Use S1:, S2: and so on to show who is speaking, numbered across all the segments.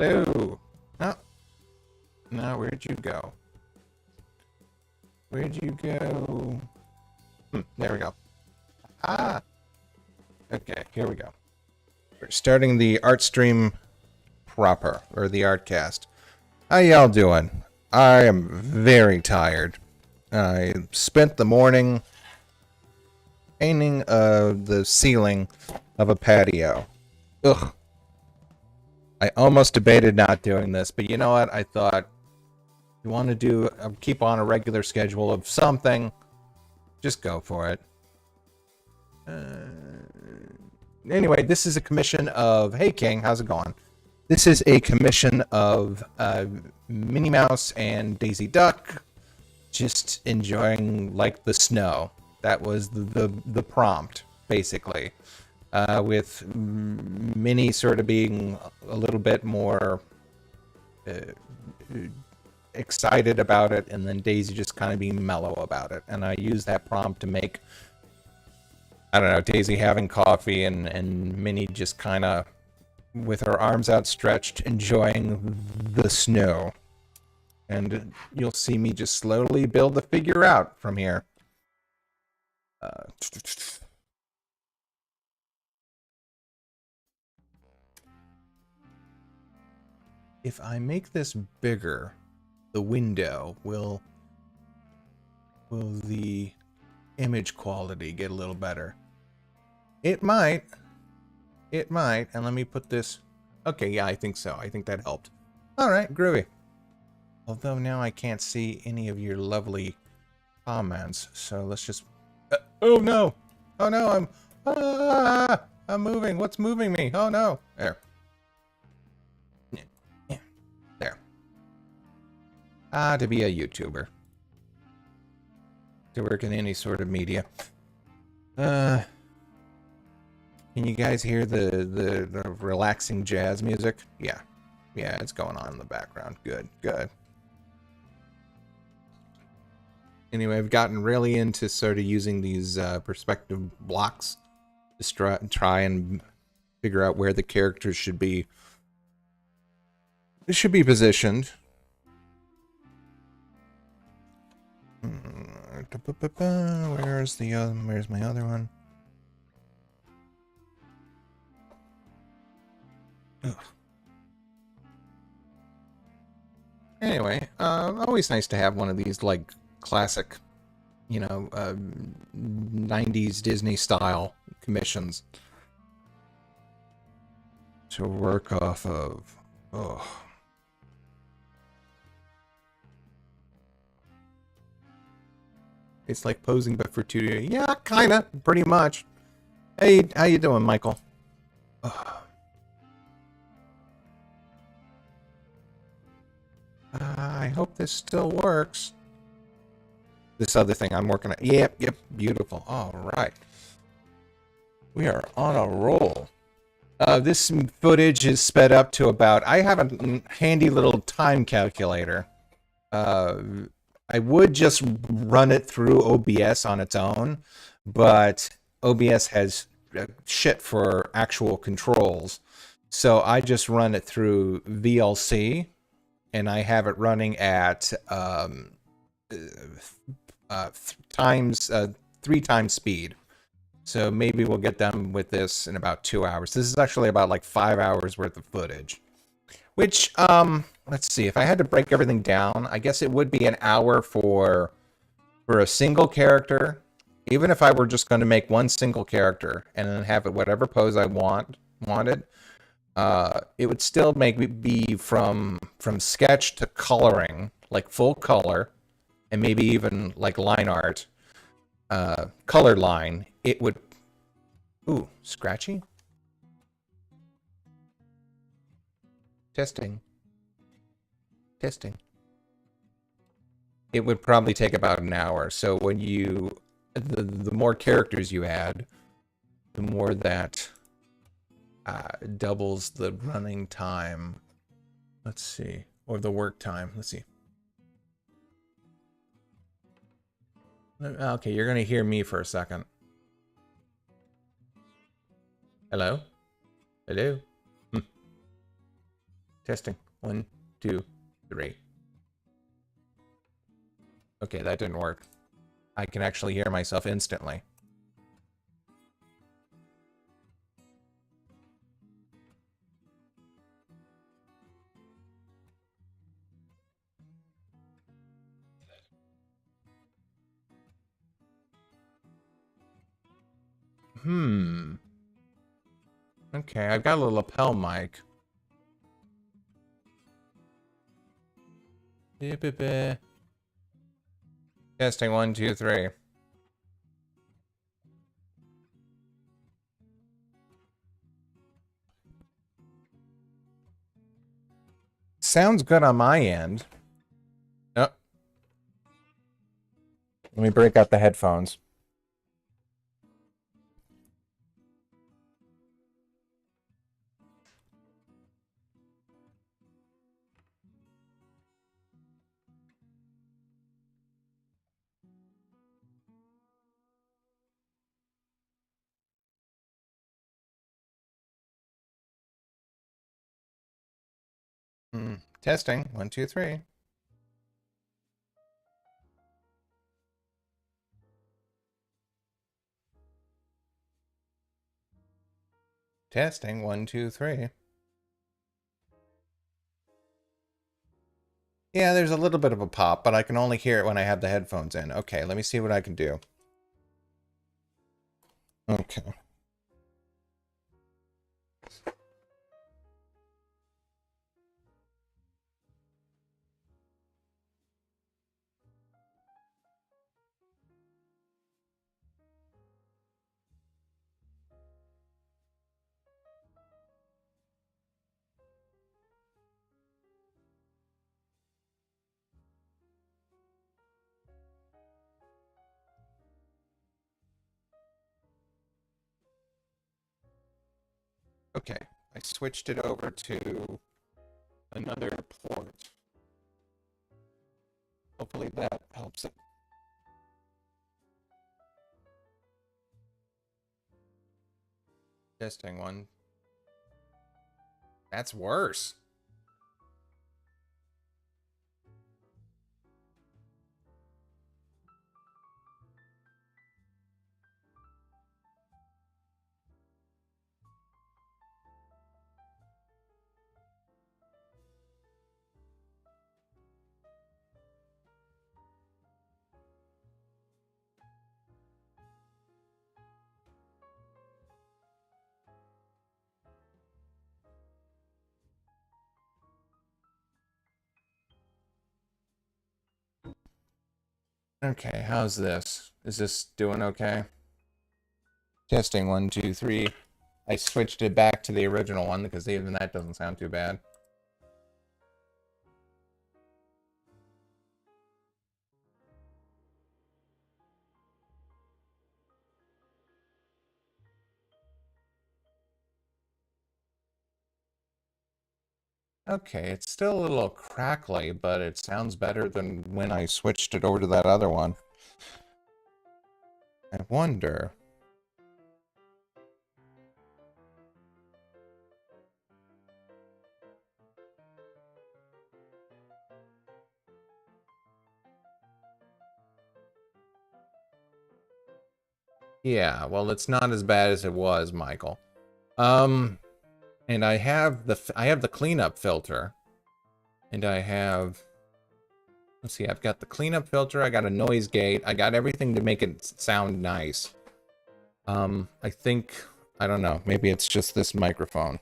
S1: Hello. Oh. No, where'd you go? Where'd you go? There we go. Ah. Okay, here we go. We're starting the art stream proper, or the Artcast. How y'all doing? I am very tired. I spent the morning painting the ceiling of a patio. Ugh. I almost debated not doing this, but you know what? I thought, you want to do, keep on a regular schedule of something, just go for it. Anyway, this is a commission of, hey King, how's it going? This is a commission of Minnie Mouse and Daisy Duck, just enjoying, like, the snow. That was the prompt, basically. With Minnie sort of being a little bit more excited about it, and then Daisy just kind of being mellow about it. And I use that prompt to make, I don't know, Daisy having coffee and Minnie just kind of, with her arms outstretched, enjoying the snow. And you'll see me just slowly build the figure out from here. If I make this bigger, the window, will the image quality get a little better? It might. It might. And let me put this... Okay, yeah, I think so. I think that helped. Alright, groovy. Although now I can't see any of your lovely comments, so let's just... oh no! Oh no, I'm moving. What's moving me? Oh no! There. There. To be a YouTuber. To work in any sort of media. Can you guys hear the relaxing jazz music? Yeah. Yeah, it's going on in the background. Good, good. Anyway, I've gotten really into sort of using these perspective blocks to try and figure out where the characters should be. It should be positioned. Where's my other one? Ugh. Anyway, always nice to have one of these, like, classic, you know, 90s Disney style commissions to work off of. Oh. It's like posing but for 2D. Yeah, kinda, pretty much. Hey, how you doing, Michael? I hope this still works. This other thing I'm working on. Yep, beautiful. All right. We are on a roll. This footage is sped up to about... I have a handy little time calculator. I would just run it through OBS on its own, but OBS has shit for actual controls. So I just run it through VLC, and I have it running at 3 times speed. So maybe we'll get done with this in about 2 hours. This is actually about like 5 hours worth of footage. Which, let's see, if I had to break everything down, I guess it would be an hour for a single character. Even if I were just going to make one single character and then have it whatever pose I wanted, it would still make me be from sketch to coloring, like full color, and maybe even like line art, colored line. It would... Ooh, scratchy? Testing. Testing. It would probably take about an hour. So when you... The more characters you add, the more that doubles the running time. Let's see. Or the work time. Let's see. Okay, you're going to hear me for a second. Hello? Hello? Testing. 1, 2, 3. Okay, that didn't work. I can actually hear myself instantly. Okay, I've got a little lapel mic. Testing 1, 2, 3. Sounds good on my end. Oh. Let me break out the headphones. Testing 1, 2, 3. Testing 1, 2, 3. Yeah, there's a little bit of a pop, but I can only hear it when I have the headphones in. Okay, let me see what I can do. Okay. Okay, I switched it over to another port. Hopefully that helps it. Testing 1. That's worse. Okay, how's this? Is this doing okay? Testing 1, 2, 3. I switched it back to the original one because even that doesn't sound too bad. Okay, it's still a little crackly, but it sounds better than when I switched it over to that other one. I wonder. Yeah, well, it's not as bad as it was, Michael. And I have the cleanup filter. And I have, let's see, I've got the cleanup filter, I got a noise gate, I got everything to make it sound nice. I think, I don't know, maybe it's just this microphone.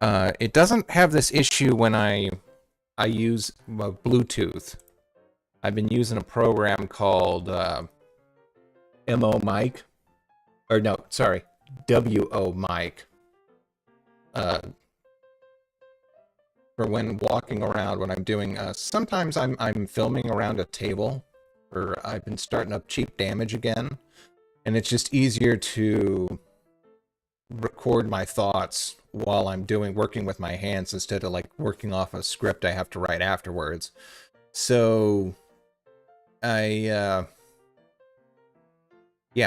S1: It doesn't have this issue when I use Bluetooth. I've been using a program called MO Mic, or no, sorry, WO Mic. For when walking around, when I'm doing, sometimes I'm filming around a table, or I've been starting up Cheap Damage again, and it's just easier to record my thoughts while I'm working with my hands instead of like working off a script I have to write afterwards. So yeah,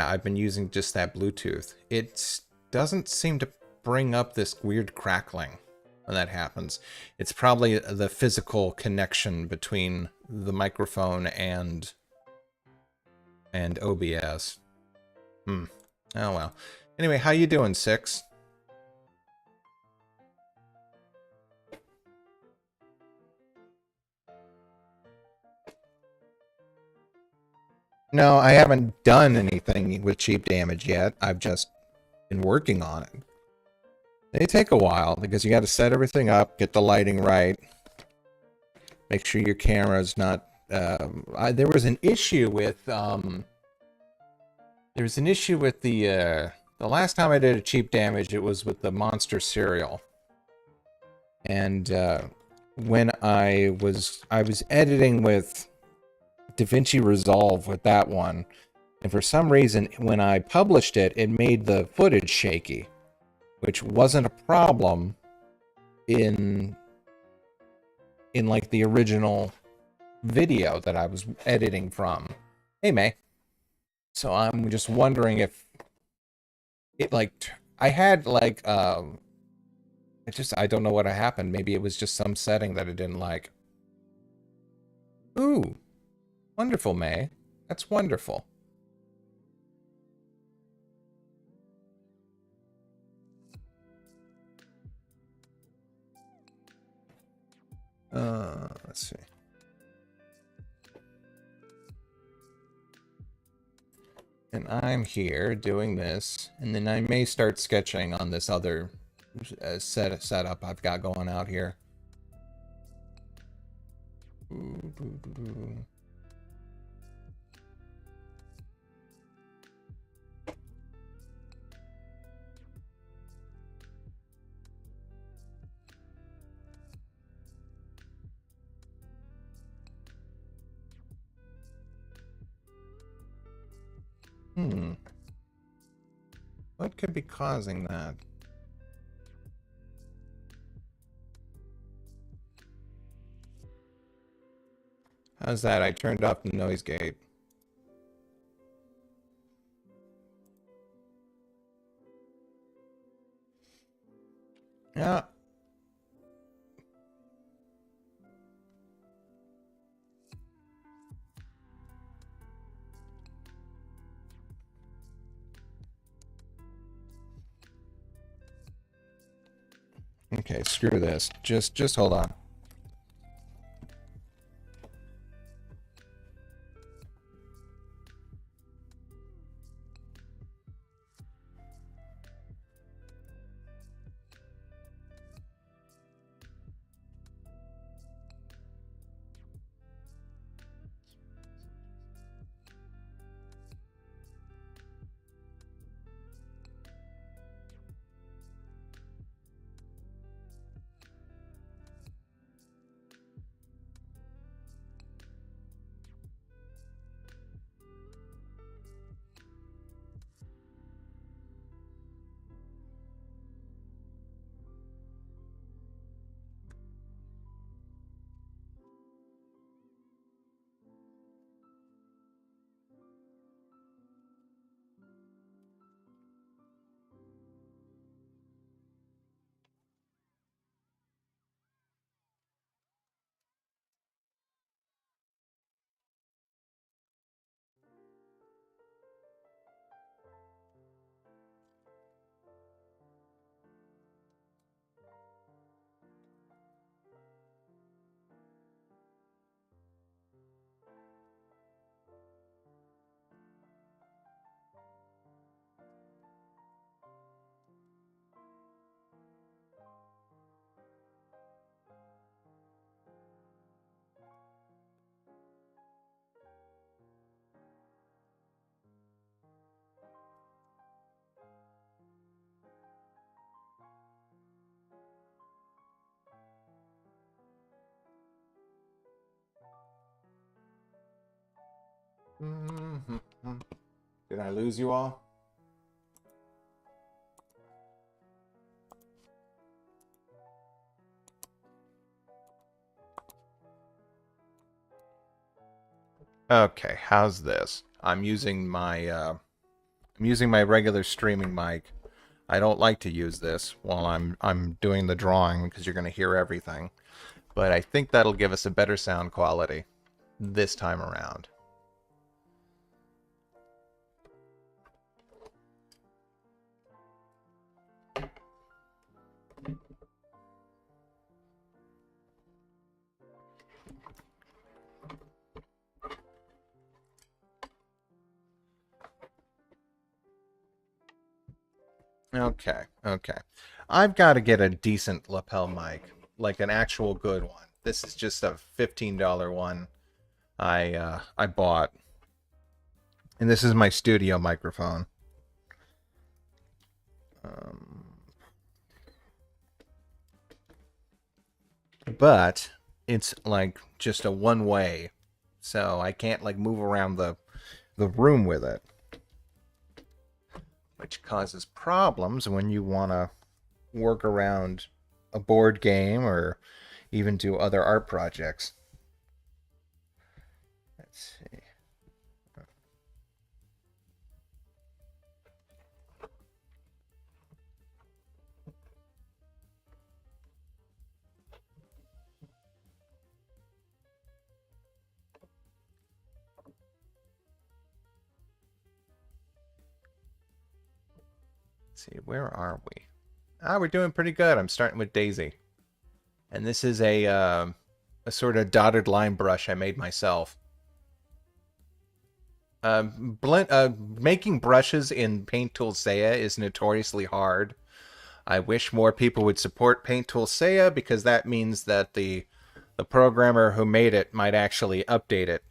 S1: I've been using just that Bluetooth. It doesn't seem to bring up this weird crackling. when that happens. It's probably the physical connection between the microphone and OBS. Oh well. Anyway, how you doing, Six? No, I haven't done anything with cheap damage yet. I've just been working on it. They take a while because you got to set everything up, get the lighting right, make sure your camera's not. There was an issue with the last time I did a cheap damage. It was with the monster cereal, and when I was editing with DaVinci Resolve with that one, and for some reason when I published it, it made the footage shaky, which wasn't a problem in like the original video that I was editing from. Hey May. So I'm just wondering if it like I had like I don't know what happened. Maybe it was just some setting that I didn't like. Ooh. Wonderful, May. That's wonderful. Let's see. And I'm here doing this, and then I may start sketching on this other setup I've got going out here. What could be causing that? How's that? I turned off the noise gate. Yeah. Okay, screw this. Just hold on. Did I lose you all? Okay, how's this? I'm using my regular streaming mic. I don't like to use this while I'm doing the drawing because you're going to hear everything. But I think that'll give us a better sound quality this time around. Okay, okay. I've got to get a decent lapel mic, like an actual good one. This is just a $15 one I bought. And this is my studio microphone. But it's like just a one way. So I can't like move around the room with it. Which causes problems when you want to work around a board game or even do other art projects. Let's see. Let's see, where are we? We're doing pretty good. I'm starting with Daisy. And this is a sort of dotted line brush I made myself. Making brushes in Paint Tool Seiya is notoriously hard. I wish more people would support Paint Tool Seiya because that means that the programmer who made it might actually update it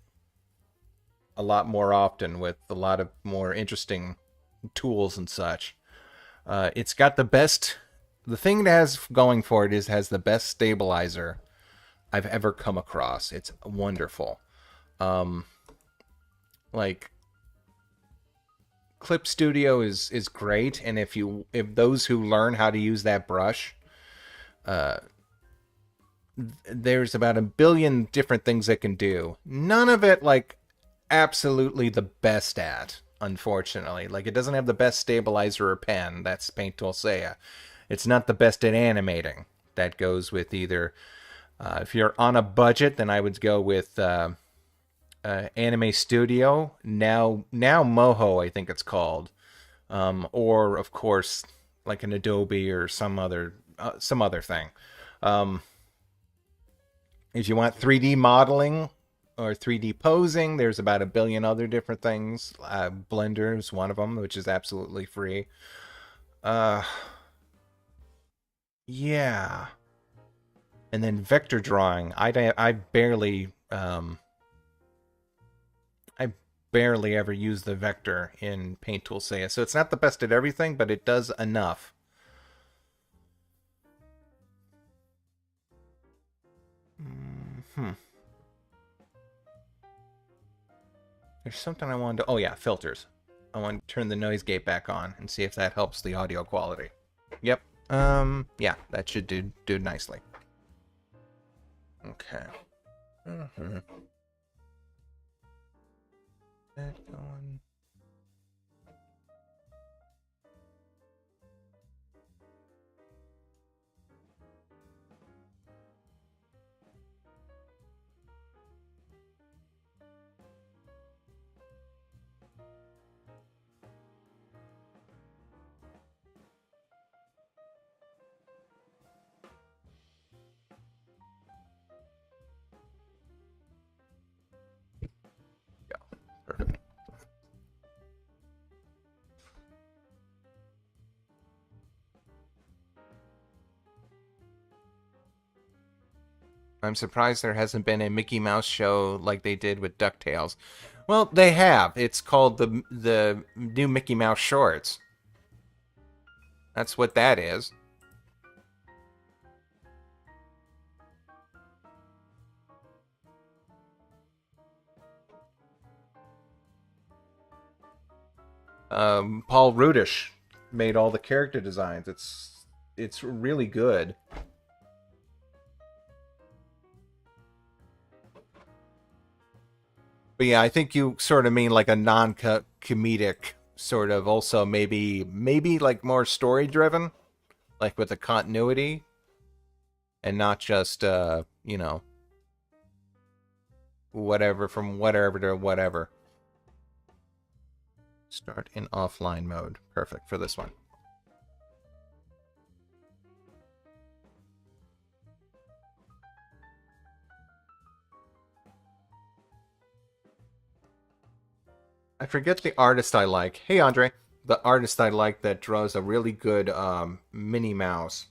S1: a lot more often with a lot of more interesting tools and such. It's got the best. The thing it has going for it is has the best stabilizer I've ever come across. It's wonderful. Like Clip Studio is great, and if those who learn how to use that brush, there's about a billion different things it can do. None of it like absolutely the best at, unfortunately. Like it doesn't have the best stabilizer or pen. That's Paint Tool Seiya. It's not the best at animating. That goes with either if you're on a budget, then I would go with Anime Studio, now Moho, I think it's called, or of course like an Adobe or some other thing. If you want 3D modeling or 3D posing, there's about a billion other different things. Blender is one of them, which is absolutely free. Yeah. And then vector drawing. I barely ever use the vector in Paint Tool Seiya. So it's not the best at everything, but it does enough. There's something I wanted to... Oh yeah, filters. I want to turn the noise gate back on and see if that helps the audio quality. Yep. Yeah, that should do nicely. Okay. That going. Perfect. I'm surprised there hasn't been a Mickey Mouse show like they did with DuckTales. Well, they have. It's called the new Mickey Mouse shorts. That's what that is. Paul Rudish made all the character designs. It's really good. But yeah, I think you sort of mean like a non-comedic sort of also maybe like more story driven, like with the continuity, and not just whatever from whatever to whatever. Start in offline mode. Perfect for this one. I forget the artist I like. Hey, Andre. The artist I like that draws a really good Minnie Mouse.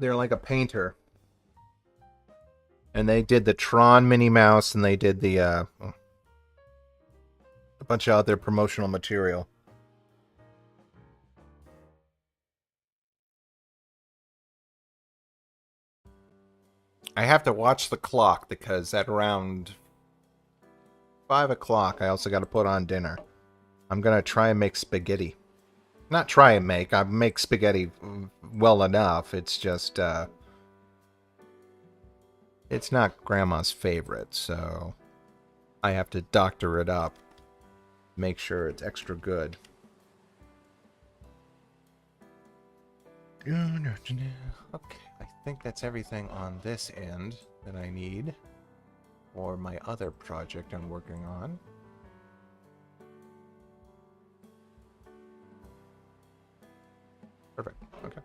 S1: They're like a painter. And they did the Tron Minnie Mouse, and they did the a bunch of other promotional material. I have to watch the clock because at around 5 o'clock, I also got to put on dinner. I'm going to try and make spaghetti. Not try and make. I make spaghetti well enough. It's just, it's not Grandma's favorite, so I have to doctor it up. Make sure it's extra good. Okay, I think that's everything on this end that I need for my other project I'm working on. Perfect. Okay.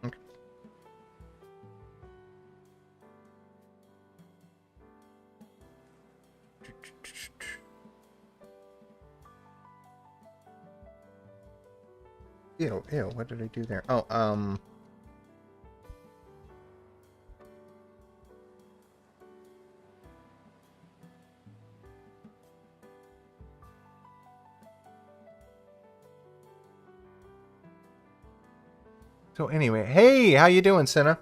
S1: Okay. Ew, what did I do there? Oh, so anyway, hey, how you doing, Senna?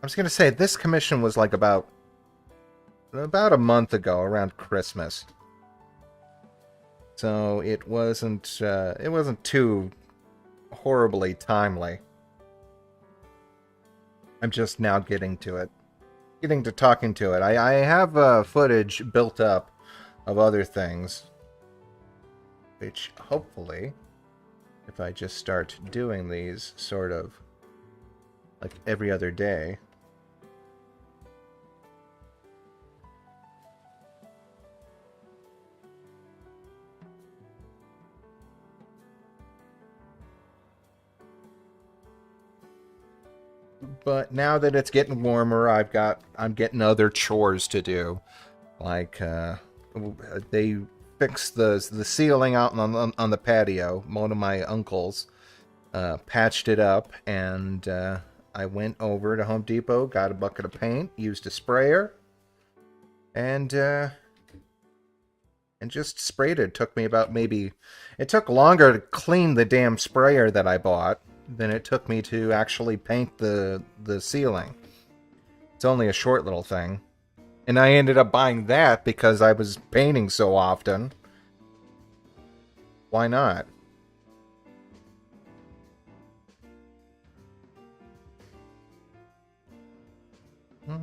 S1: I was gonna say, this commission was like about a month ago, around Christmas. So it wasn't too horribly timely. I'm just now getting to talking to it. I have footage built up of other things, which hopefully, if I just start doing these sort of like every other day. But now that it's getting warmer, I'm getting other chores to do. Like they fixed the ceiling out on the patio. One of my uncles patched it up, and I went over to Home Depot, got a bucket of paint, used a sprayer, and just sprayed it. It took me about it took longer to clean the damn sprayer that I bought than it took me to actually paint the ceiling. It's only a short little thing. And I ended up buying that because I was painting so often. Why not? No.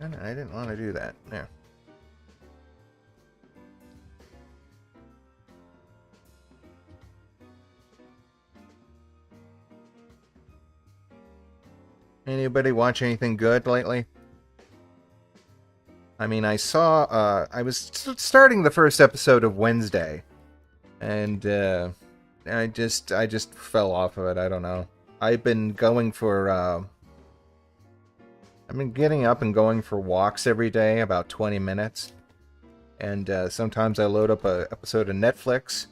S1: No, I didn't want to do that. Yeah. Anybody watch anything good lately? I mean, I saw, I was starting the first episode of Wednesday, and I just fell off of it. I don't know. I've been getting up and going for walks every day, about 20 minutes. And sometimes I load up an episode of Netflix.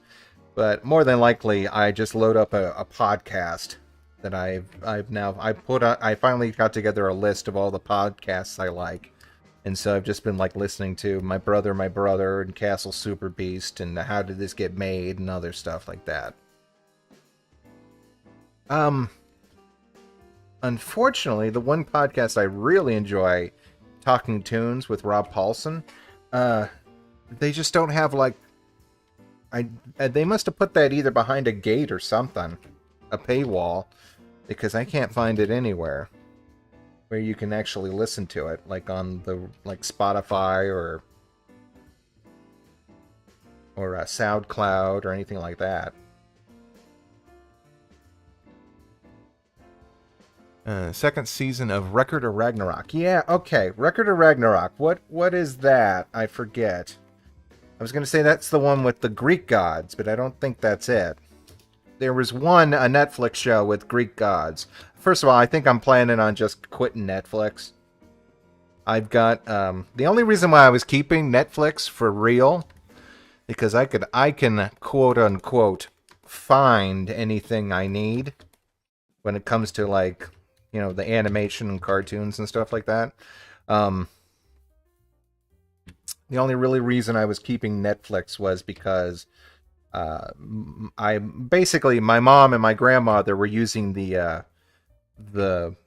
S1: But more than likely, I just load up a podcast that I've now I put on. I finally got together a list of all the podcasts I like, and so I've just been like listening to My Brother, and Castle Super Beast, and How Did This Get Made, and other stuff like that. Um, Unfortunately, the one podcast I really enjoy, Talking Tunes with Rob Paulson, uh, they just don't have like they must have put that either behind a gate or something, a paywall, because I can't find it anywhere where you can actually listen to it, like on the Spotify or SoundCloud or anything like that. Second season of Record of Ragnarok. Yeah, okay, Record of Ragnarok. What is that? I forget. I was going to say that's the one with the Greek gods, but I don't think that's it. There was a Netflix show with Greek gods. First of all, I think I'm planning on just quitting Netflix. I've got the only reason why I was keeping Netflix for real, because I can quote unquote find anything I need when it comes to like, the animation and cartoons and stuff like that. The only really reason I was keeping Netflix was because I basically, my mom and my grandmother were using the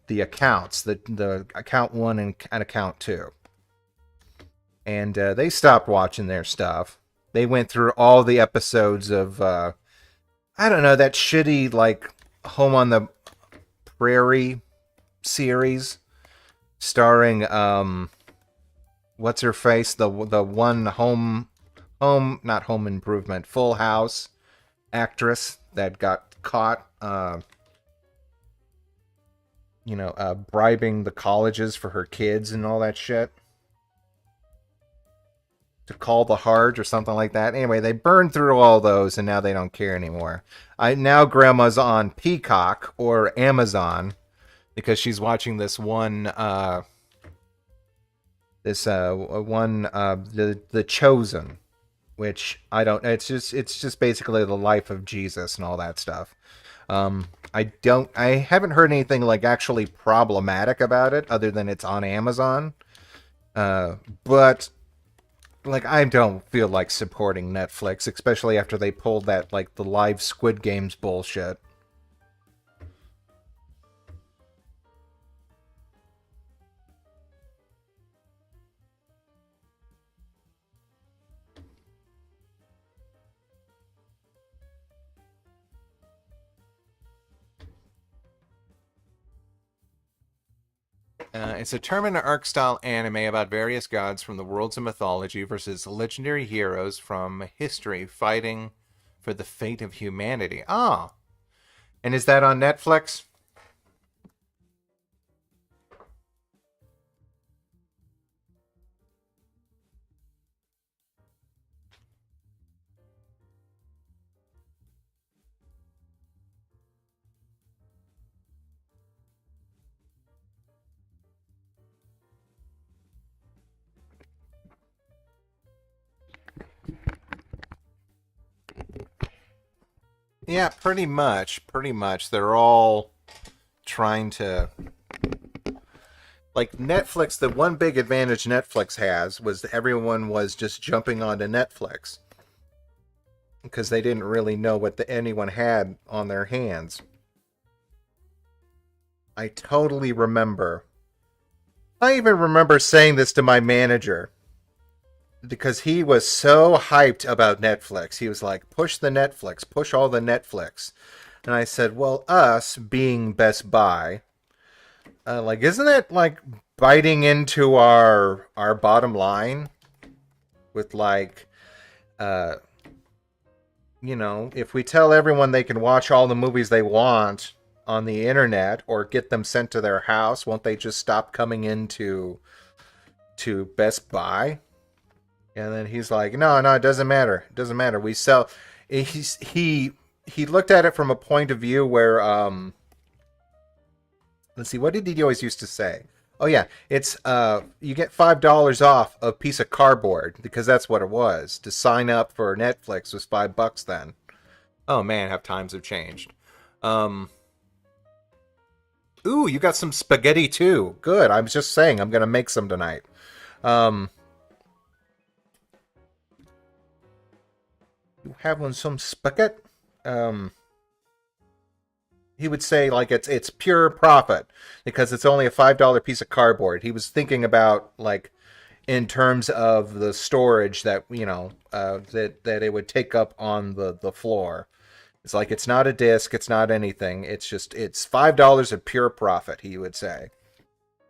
S1: accounts, the account 1 and account 2, and they stopped watching their stuff. They went through all the episodes of I don't know, that shitty like Home on the Prairie series starring what's her face, the one not Home Improvement, Full House actress that got caught bribing the colleges for her kids and all that shit, to call the Heart or something like that. Anyway, they burned through all those and now they don't care anymore. Now grandma's on Peacock or Amazon because she's watching this one The Chosen, which I don't. It's just basically the life of Jesus and all that stuff. I haven't heard anything like actually problematic about it, other than it's on Amazon. But like, I don't feel like supporting Netflix, especially after they pulled that like the live Squid Games bullshit. It's a tournament arc style anime about various gods from the worlds of mythology versus legendary heroes from history fighting for the fate of humanity. Ah, and is that on Netflix? Yeah, pretty much. Pretty much. They're all trying to, like, Netflix. The one big advantage Netflix has was that everyone was just jumping onto Netflix because they didn't really know what anyone had on their hands. I totally remember. I even remember saying this to my manager because he was so hyped about Netflix. He was like, push the Netflix, push all the Netflix. And I said, well, us being Best Buy, like, isn't that like biting into our bottom line with like, uh, if we tell everyone they can watch all the movies they want on the internet or get them sent to their house, won't they just stop coming into Best Buy? And then he's like, no, it doesn't matter. It doesn't matter. We sell. He looked at it from a point of view where, let's see, what did he always used to say? Oh yeah, it's you get $5 off a piece of cardboard, because that's what it was. To sign up for Netflix was $5 then. Oh man, how times have changed. Um, ooh, you got some spaghetti too. Good. I was just saying I'm gonna make some tonight. Um, you having some spaghetti? Um, he would say like it's pure profit because it's only a $5 piece of cardboard. He was thinking about like in terms of the storage that that it would take up on the floor. It's like it's not a disc, it's not anything. It's $5 of pure profit. He would say,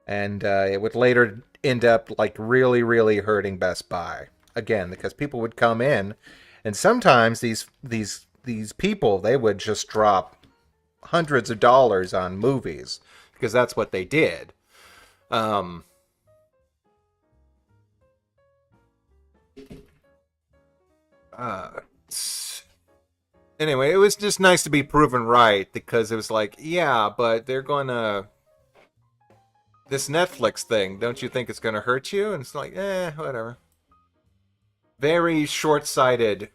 S1: and it would later end up like really really hurting Best Buy again because people would come in, and sometimes these people they would just drop hundreds of dollars on movies because that's what they did. Um, uh, anyway, it was just nice to be proven right because it was like, yeah, but they're gonna this Netflix thing. Don't you think it's gonna hurt you? And it's like, whatever. Very short-sighted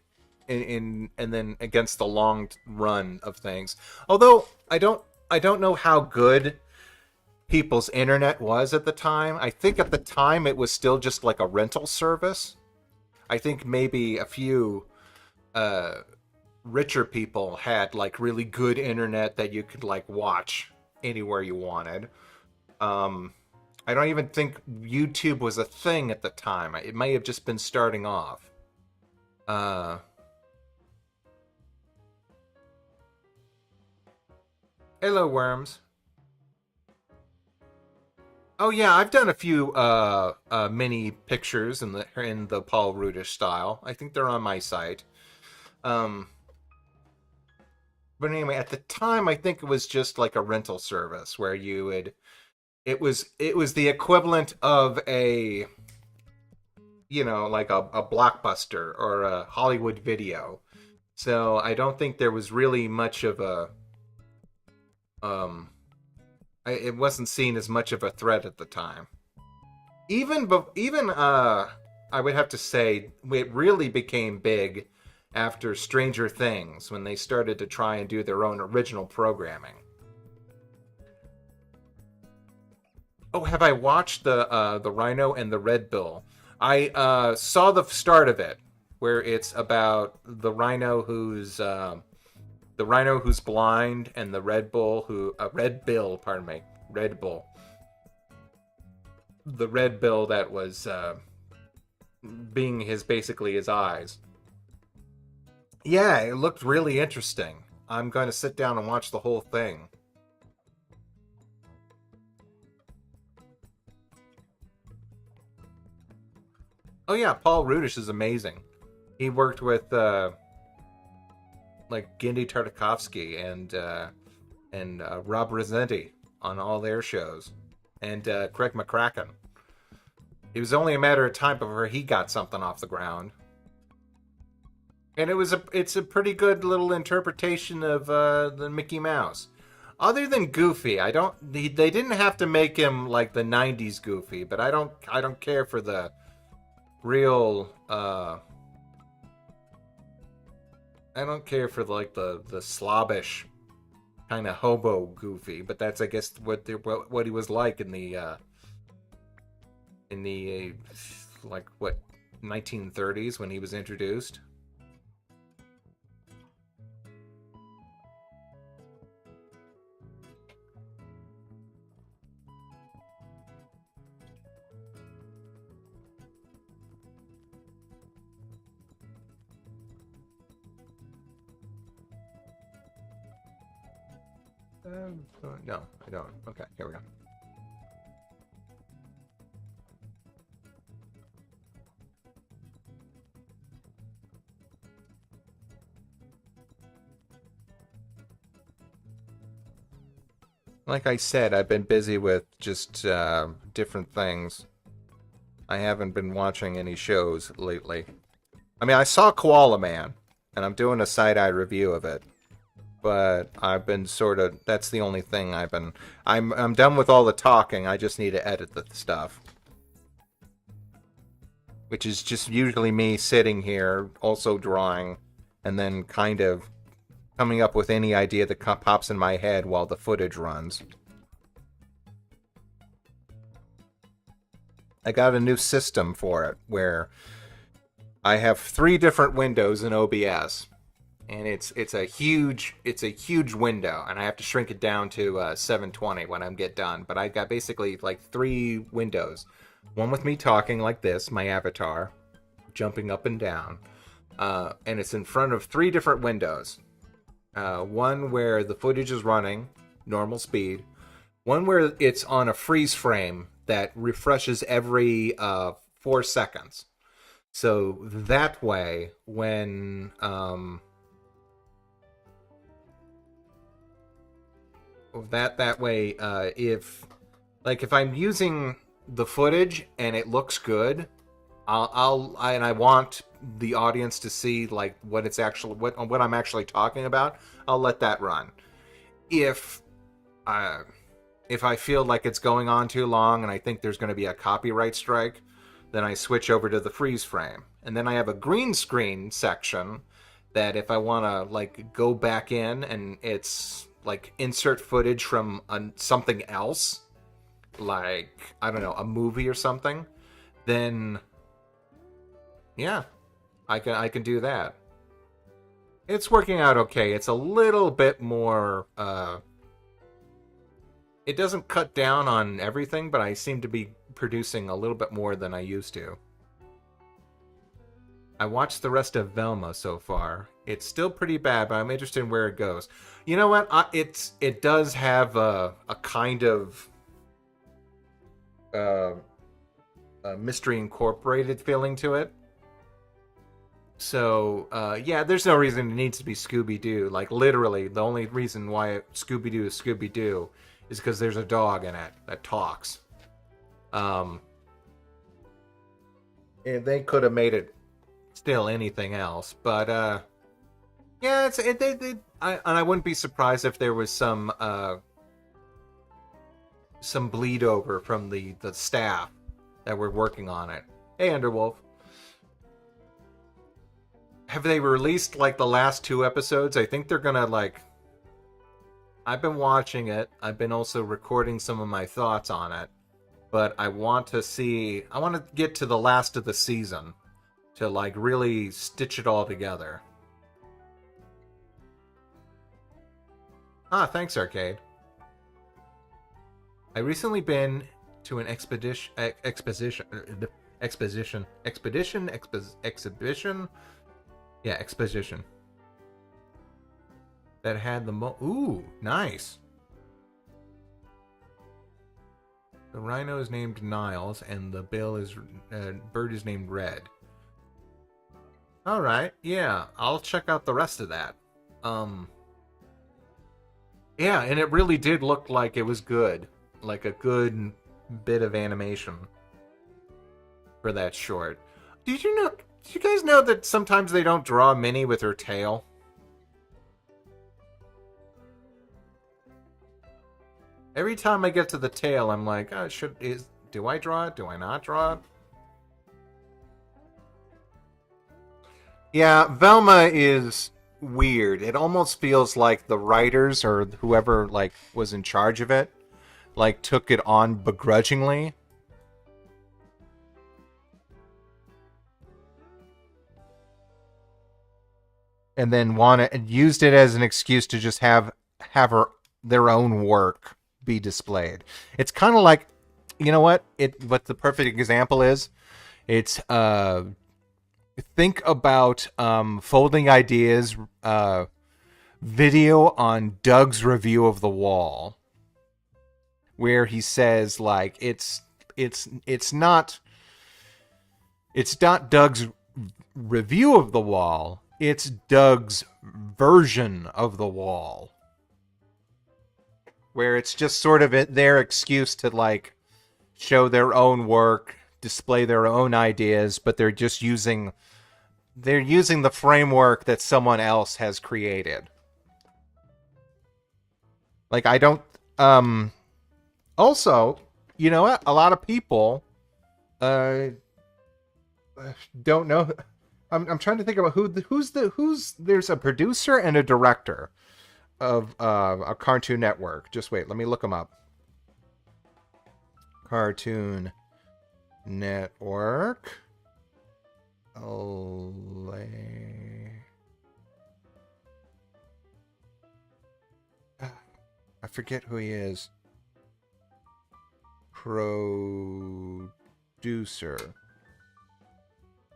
S1: in and then against the long run of things. Although I don't know how good people's internet was at the time. I think at the time it was still just like a rental service. I think maybe a few uh, richer people had like really good internet that you could like watch anywhere you wanted. Um, I don't even think YouTube was a thing at the time. It may have just been starting off. Uh, Hello, worms. Oh yeah, I've done a few mini pictures in the Paul Rudish style. I think they're on my site. Um, but anyway, at the time, I think it was just like a rental service where you would. It was the equivalent of a like a blockbuster or a Hollywood video. So I don't think there was really much of a um. It wasn't seen as much of a threat at the time. Even I would have to say it really became big after Stranger Things when they started to try and do their own original programming. Oh, have I watched the Rhino and the Red Bill? I saw the start of it, where it's about the rhino who's blind and the Red Bull who Red Bill, pardon me, Red Bull, the Red Bill that was being his basically his eyes. Yeah, it looked really interesting. I'm going to sit down and watch the whole thing. Oh yeah, Paul Rudish is amazing. He worked with like Gendy Tartakovsky and Rob Rossetti on all their shows, and Craig McCracken. It was only a matter of time before he got something off the ground, and it's a pretty good little interpretation of the Mickey Mouse. Other than Goofy, they didn't have to make him like the '90s Goofy, but I don't care for the real I don't care for like the slobbish kind of hobo Goofy, but that's I guess what he was like in the like what 1930s when he was introduced. No, I don't. Okay, here we go. Like I said, I've been busy with just different things. I haven't been watching any shows lately. I mean, I saw Koala Man, and I'm doing a side-eye review of it. But I've been sort of that's the only thing I've been I'm done with all the talking. I just need to edit the stuff. Which is just usually me sitting here also drawing and then kind of coming up with any idea that pops in my head while the footage runs. I got a new system for it where I have 3 different windows in OBS, and it's a huge window, and I have to shrink it down to 720 when I get done. But I got basically like 3 windows, one with me talking like this, my avatar, jumping up and down, and it's in front of 3 different windows. One where the footage is running normal speed, one where it's on a freeze frame that refreshes every 4 seconds. So that way, when if I'm using the footage and it looks good, I want the audience to see like what I'm actually talking about, I'll let that run. If I feel like it's going on too long and I think there's going to be a copyright strike, then I switch over to the freeze frame. And then I have a green screen section that if I want to like go back in and it's like insert footage from something else, like, I don't know, a movie or something, then yeah, I can do that. It's working out okay. It's a little bit more it doesn't cut down on everything, but I seem to be producing a little bit more than I used to. I watched the rest of Velma so far. It's still pretty bad, but I'm interested in where it goes. You know what? It does have a kind of a Mystery Incorporated feeling to it. So, yeah, there's no reason it needs to be Scooby-Doo. Like, literally, the only reason why Scooby-Doo is Scooby-Doo is because there's a dog in it that talks. And they could have made it still anything else, but yeah, I wouldn't be surprised if there was some bleed over from the staff that were working on it. Hey, Underwolf. Have they released like the last 2 episodes? I think they're gonna like. I've been watching it. I've been also recording some of my thoughts on it. But I want to get to the last of the season to like really stitch it all together. Ah, thanks, Arcade. I recently been to an exhibition that had the ooh, nice. The rhino is named Niles, and the bird is named Red. All right, yeah, I'll check out the rest of that. Yeah, and it really did look like it was good, like a good bit of animation for that short. Did you guys know that sometimes they don't draw Minnie with her tail? Every time I get to the tail, I'm like, oh, do I draw it? Do I not draw it? Yeah, Velma is weird. It almost feels like the writers or whoever like was in charge of it like took it on begrudgingly. And then used it as an excuse to just have their own work be displayed. It's kind of like, you know what the perfect example is? It's think about Folding Ideas video on Doug's review of The Wall, where he says like it's not Doug's review of The Wall, it's Doug's version of The Wall, where it's just sort of their excuse to like show their own work, display their own ideas, but they're using the framework that someone else has created. Like, I don't also, you know what? A lot of people don't know I'm trying to think about who's there's a producer and a director of a Cartoon Network. Just wait, let me look them up. Cartoon Network. I forget who he is. Producer.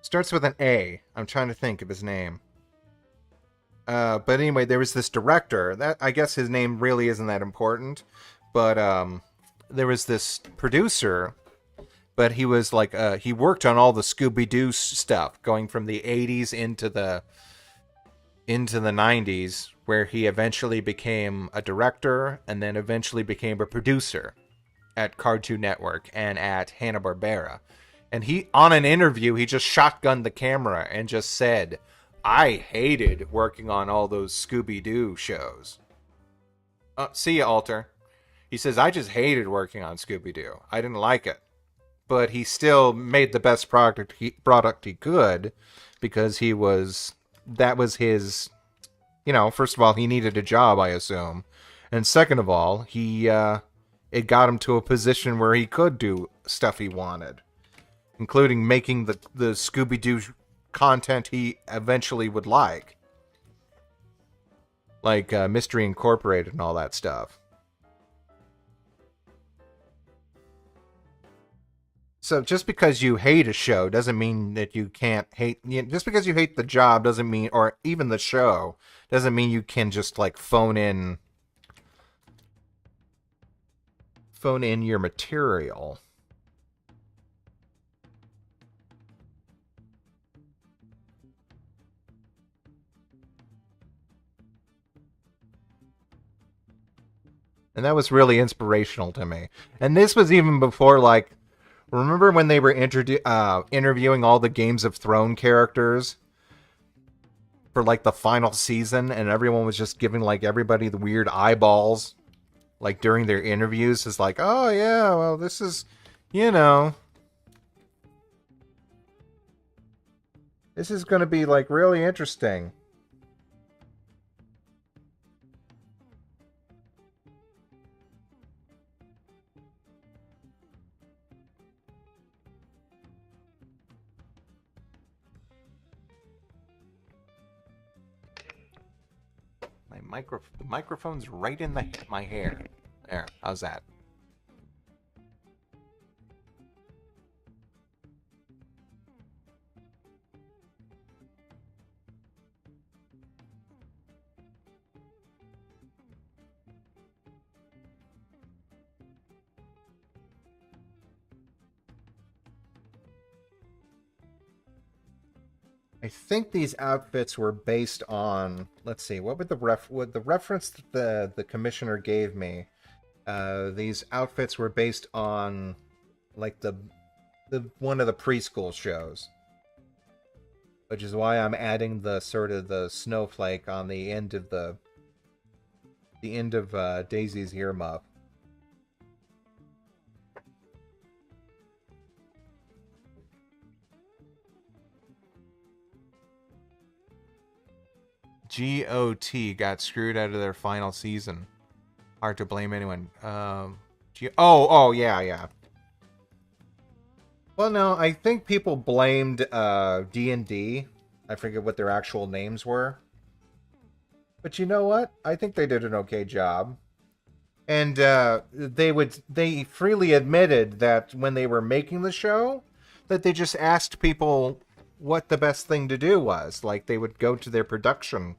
S1: Starts with an A. I'm trying to think of his name. But anyway, there was this director. That I guess his name really isn't that important. But there was this producer. But he was like, he worked on all the Scooby-Doo stuff, going from the 80s into the 90s, where he eventually became a director and then eventually became a producer at Cartoon Network and at Hanna-Barbera. And he, on an interview, he just shotgunned the camera and just said, I hated working on all those Scooby-Doo shows. See ya, Alter. He says, I just hated working on Scooby-Doo. I didn't like it. But he still made the best product he could, because that was his, first of all, he needed a job, I assume. And second of all, it got him to a position where he could do stuff he wanted, including making the Scooby-Doo content he eventually would like Mystery Incorporated and all that stuff. So just because you hate a show doesn't mean that you can't hate... just because you hate the job doesn't mean... or even the show doesn't mean you can just, phone in your material. And that was really inspirational to me. And this was even before, remember when they were interviewing all the Games of Thrones characters for, the final season, and everyone was just giving, everybody the weird eyeballs, during their interviews? It's oh, yeah, well, this is, this is going to be, really interesting. The microphone's right in my hair. There, how's that? I think these outfits were based on, let's see, what would the reference that the commissioner gave me? These outfits were based on the one of the preschool shows, which is why I'm adding the sort of the snowflake on the end of Daisy's earmuff. GOT got screwed out of their final season. Hard to blame anyone. Yeah. Well, no, I think people blamed D&D. I forget what their actual names were. But you know what? I think they did an okay job. And they freely admitted that when they were making the show, that they just asked people what the best thing to do was. They would go to their production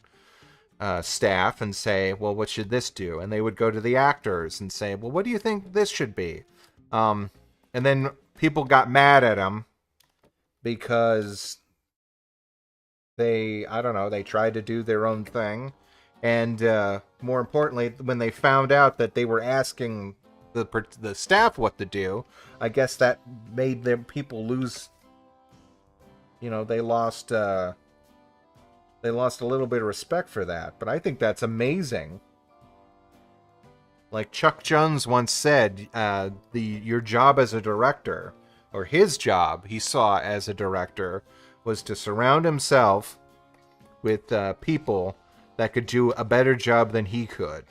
S1: staff and say, well, what should this do? And they would go to the actors and say, well, what do you think this should be? And then people got mad at them because they tried to do their own thing. And more importantly, when they found out that they were asking the staff what to do, I guess that made them people lose. They lost a little bit of respect for that. But I think that's amazing. Like Chuck Jones once said, your job as a director, or his job he saw as a director, was to surround himself with people that could do a better job than he could.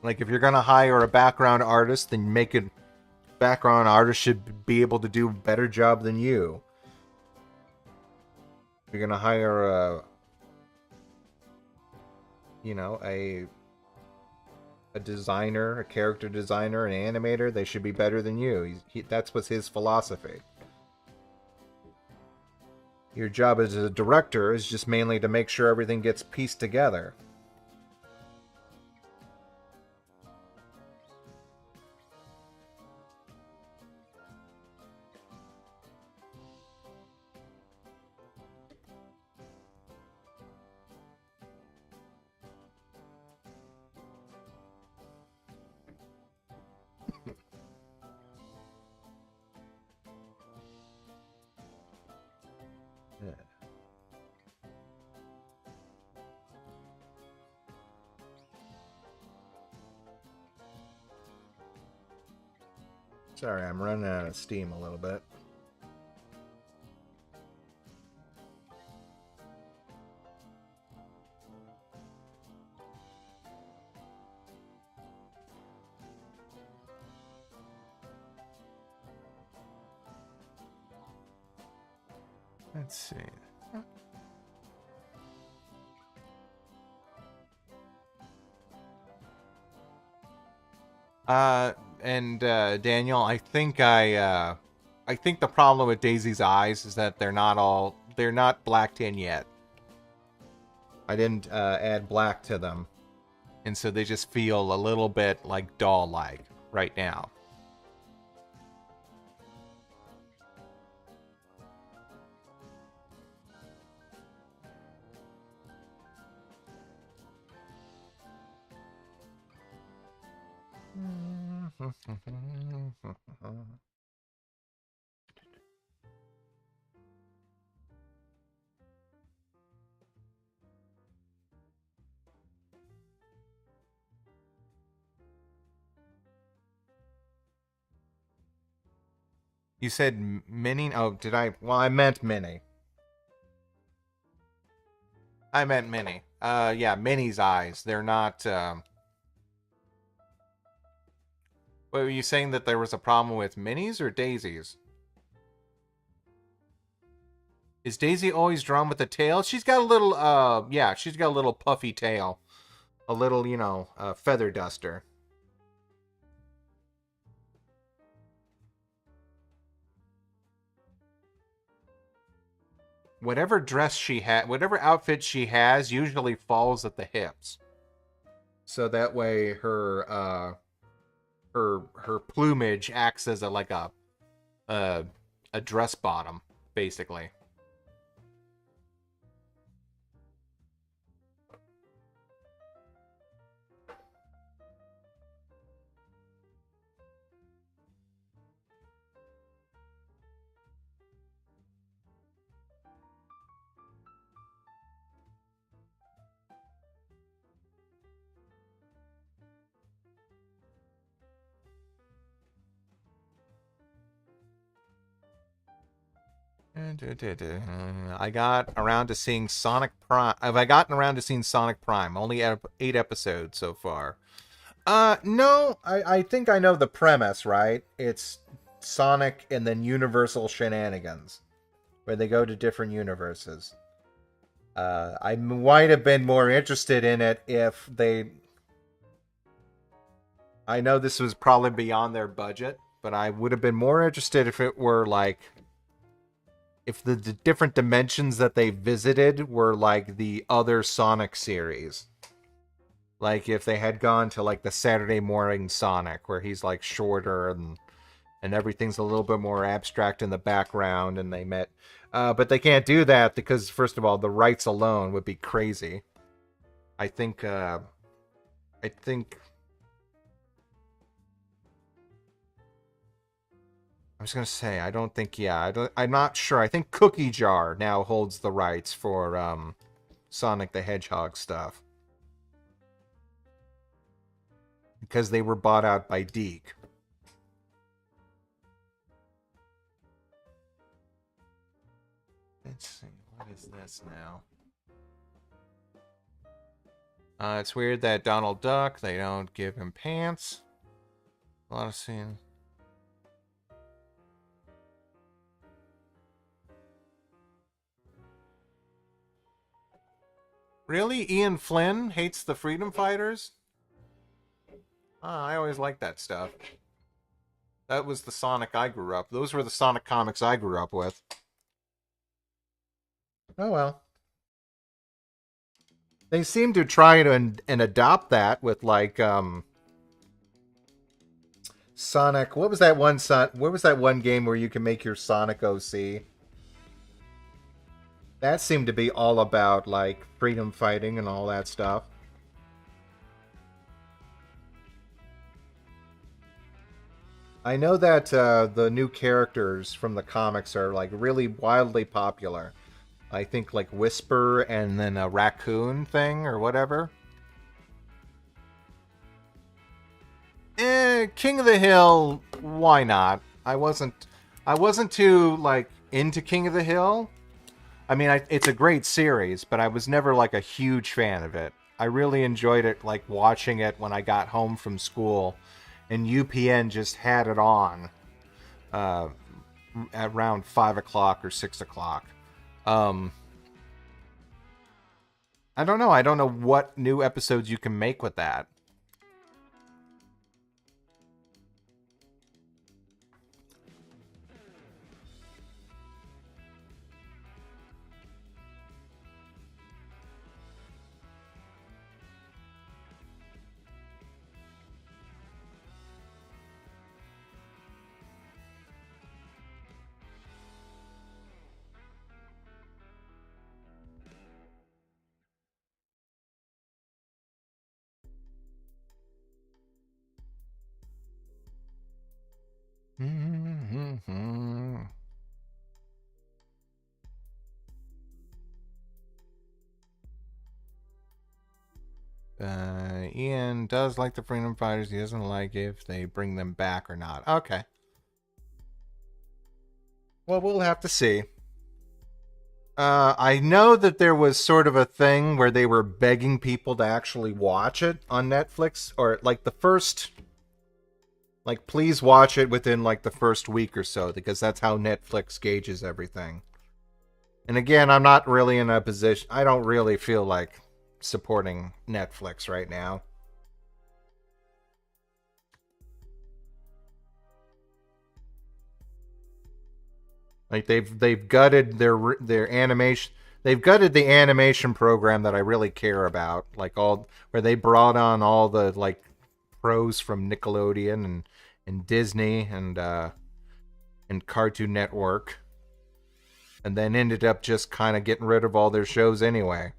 S1: Like, if you're going to hire a background artist, then make it background artist should be able to do a better job than you. If you're going to hire a designer, a character designer, an animator, they should be better than you. That's what's his philosophy. Your job as a director is just mainly to make sure everything gets pieced together. Sorry, I'm running out of steam a little bit. Let's see. Daniel, I think the problem with Daisy's eyes is that they're not blacked in yet. I didn't add black to them, and so they just feel a little bit like doll-like right now. You said Minnie? Oh, did I? Well, I meant Minnie. I meant Minnie. Yeah, Minnie's eyes. They're not. Wait, were you saying that there was a problem with Minnie's or Daisy's? Is Daisy always drawn with the tail? She's got a little, yeah, she's got a little puffy tail. A little, feather duster. Whatever dress she had, whatever outfit she has, usually falls at the hips. So that way her plumage acts as a dress bottom, basically. I got around to seeing Sonic Prime. Have I gotten around to seeing Sonic Prime? Only 8 episodes so far. No, I think I know the premise, right? It's Sonic and then Universal shenanigans, where they go to different universes. I might have been more interested in it if they... I know this was probably beyond their budget, but I would have been more interested if it were like... If the different dimensions that they visited were like the other Sonic series. Like if they had gone to like the Saturday morning Sonic, where he's like shorter and everything's a little bit more abstract in the background, and they met. But they can't do that because, first of all, the rights alone would be crazy. I think I was gonna say, I don't think, I'm not sure. I think Cookie Jar now holds the rights for Sonic the Hedgehog stuff. Because they were bought out by Deke. Let's see. What is this now? It's weird that Donald Duck, they don't give him pants. A lot of scene. Really? Ian Flynn hates the Freedom Fighters? I always liked that stuff. That was the Sonic I grew up. Those were the Sonic comics I grew up with. Oh well. They seem to try to and adopt that with like Sonic. What was that one game where you can make your Sonic OC? That seemed to be all about like freedom fighting and all that stuff. I know that the new characters from the comics are like really wildly popular. I think like Whisper and then a raccoon thing or whatever. King of the Hill, why not? I wasn't too like into King of the Hill. I mean, it's a great series, but I was never like a huge fan of it. I really enjoyed it like watching it when I got home from school, and UPN just had it on at around 5 o'clock or 6 o'clock. I don't know. I don't know what new episodes you can make with that. Ian does like the Freedom Fighters. He doesn't like if they bring them back or not. Okay. Well, we'll have to see. I know that there was sort of a thing where they were begging people to actually watch it on Netflix, or like the first, like please watch it within like the first week or so, because that's how Netflix gauges everything. And again, I'm not really in a position, I don't really feel like supporting Netflix right now. Like they've gutted their animation. They've gutted the animation program that I really care about, like all where they brought on all the like pros from Nickelodeon and Disney and Cartoon Network, and then ended up just kind of getting rid of all their shows anyway.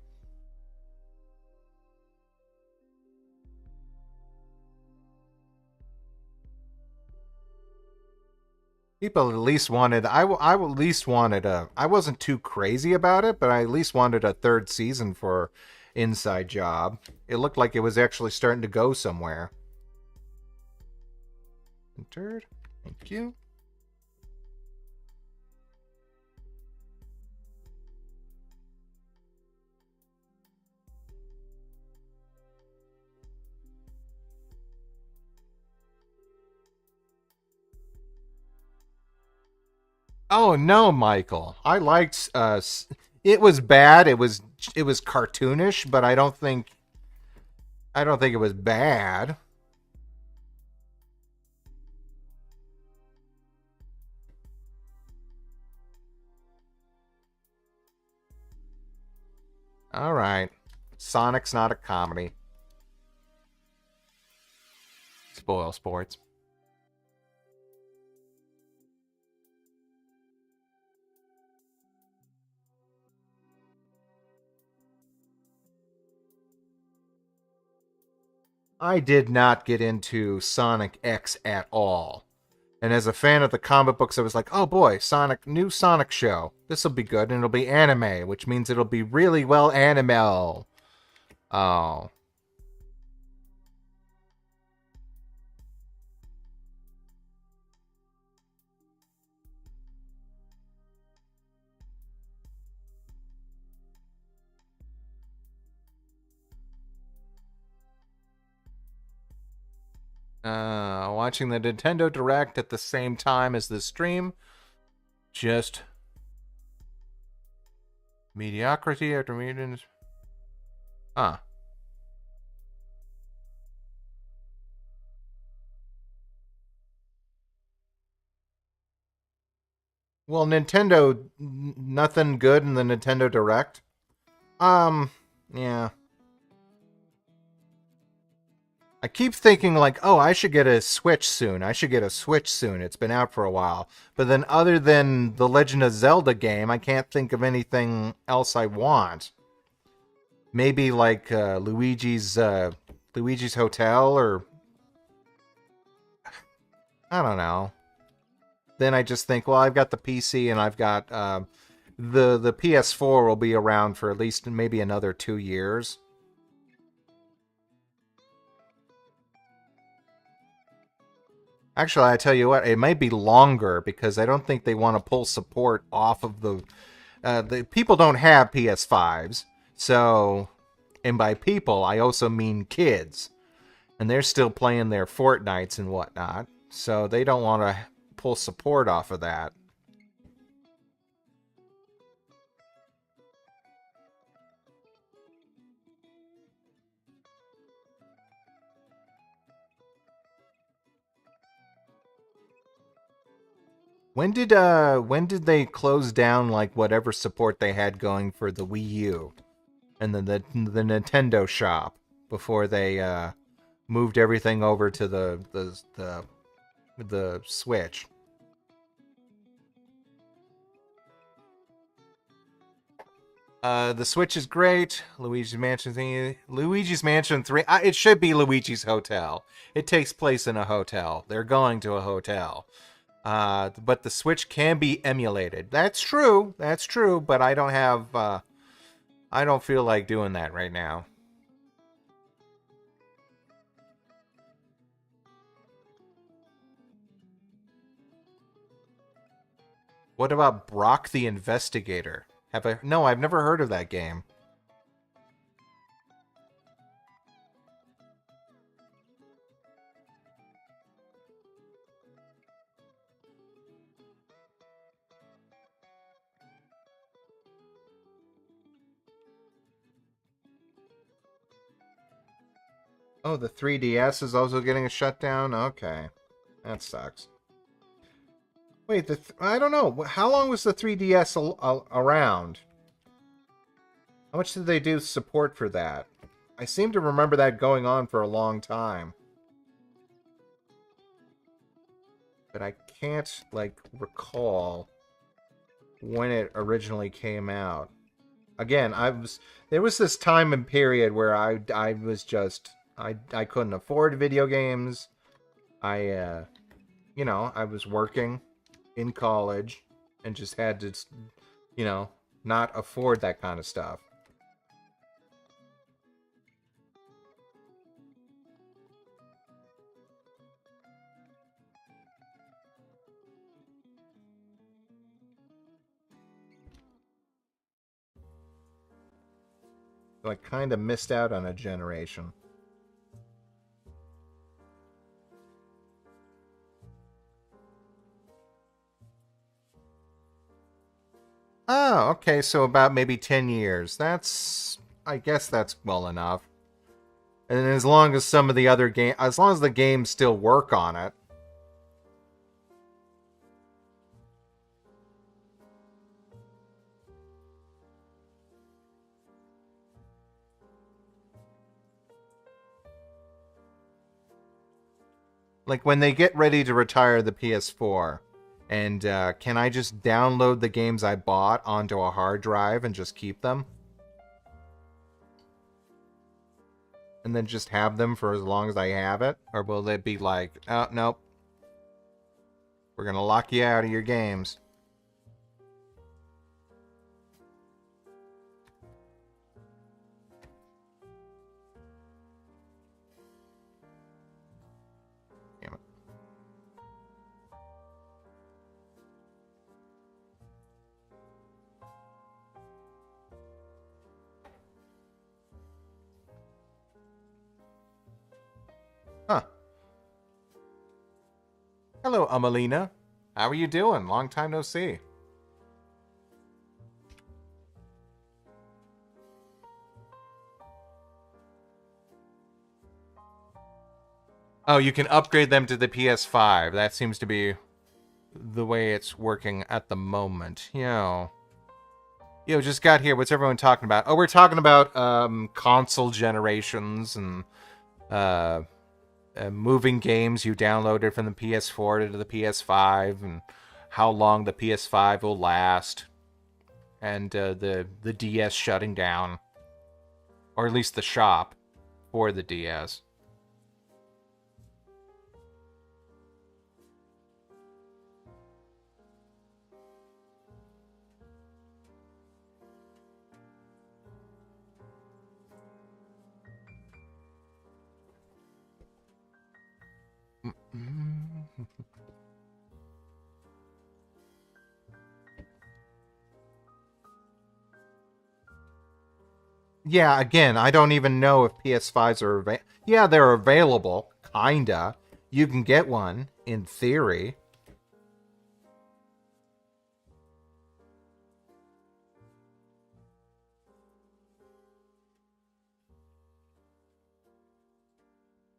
S1: People at least wanted. I at least wanted a. I wasn't too crazy about it, but I at least wanted a third season for Inside Job. It looked like it was actually starting to go somewhere. Entered. Thank you. Oh no, Michael. I liked it was bad. It was cartoonish, but I don't think it was bad. All right. Sonic's not a comedy. Spoil sports. I did not get into Sonic X at all. And as a fan of the comic books, I was like, oh boy, new Sonic show. This'll be good, and it'll be anime, which means it'll be really well anime. Oh. Watching the Nintendo Direct at the same time as the stream. Just mediocrity after meetings. Huh. Well, Nintendo, nothing good in the Nintendo Direct. Yeah. I keep thinking like, oh, I should get a Switch soon. I should get a Switch soon. It's been out for a while. But then other than the Legend of Zelda game, I can't think of anything else I want. Maybe like Luigi's Hotel, or I don't know. Then I just think, well, I've got the PC and I've got the PS4 will be around for at least maybe another 2 years. Actually, I tell you what, it might be longer because I don't think they want to pull support off of the people don't have PS5s. So, and by people, I also mean kids. And they're still playing their Fortnites and whatnot. So they don't want to pull support off of that. When did they close down like whatever support they had going for the Wii U and then the Nintendo shop before they moved everything over to the Switch? The Switch is great. Luigi's Mansion thingy. Luigi's Mansion 3. It should be Luigi's Hotel. It takes place in a hotel. They're going to a hotel. But the Switch can be emulated. That's true. That's true. But I don't have. I don't feel like doing that right now. What about Brock the Investigator? Have I? No, I've never heard of that game. Oh, the 3DS is also getting a shutdown? Okay. That sucks. Wait, I don't know. How long was the 3DS around? How much did they do support for that? I seem to remember that going on for a long time. But I can't, like, recall when it originally came out. Again, there was this time and period where I was just I couldn't afford video games. I I was working in college and just had to not afford that kind of stuff. So I kind of missed out on a generation. Oh, okay, so about maybe 10 years. I guess that's well enough. And as long as some of the other as long as the games still work on it. Like when they get ready to retire the PS4, and can I just download the games I bought onto a hard drive and just keep them? And then just have them for as long as I have it? Or will they be like, oh, nope. We're going to lock you out of your games. Damn it. Huh. Hello, Amelina. How are you doing? Long time no see. Oh, you can upgrade them to the PS5. That seems to be the way it's working at the moment. Yo, just got here. What's everyone talking about? Oh, we're talking about console generations and uh, moving games you downloaded from the PS4 to the PS5 and how long the PS5 will last, and the DS shutting down, or at least the shop for the DS. Yeah, again, I don't even know if PS5s are available. Yeah, they're available, kinda. You can get one, in theory.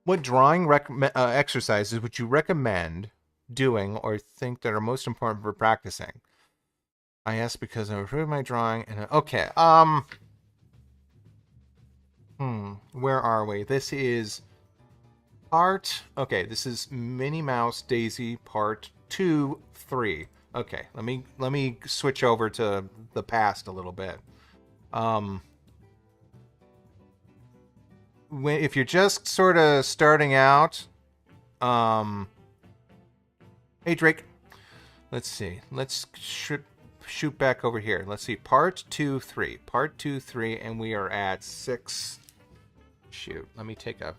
S1: What drawing exercises would you recommend doing or think that are most important for practicing? I asked because I improved my drawing and okay. Where are we? This is this is Minnie Mouse Daisy part 2, 3. Okay, let me switch over to the past a little bit. If you're just sort of starting out, hey Drake, let's see. Let's shoot back over here. Let's see. Part 2, 3. Part 2, 3, and we are at 6. Shoot. Let me take a...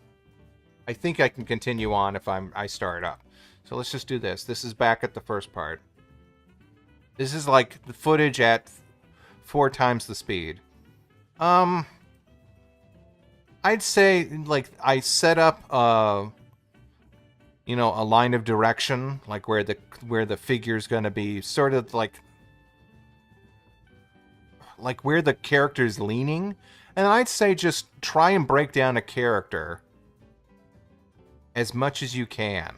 S1: I think I can continue on if I start up. So let's just do this. This is back at the first part. This is like the footage at 4 times the speed. I'd say like I set up a line of direction, like where the figure's gonna be, sort of like where the character's leaning, and I'd say just try and break down a character as much as you can.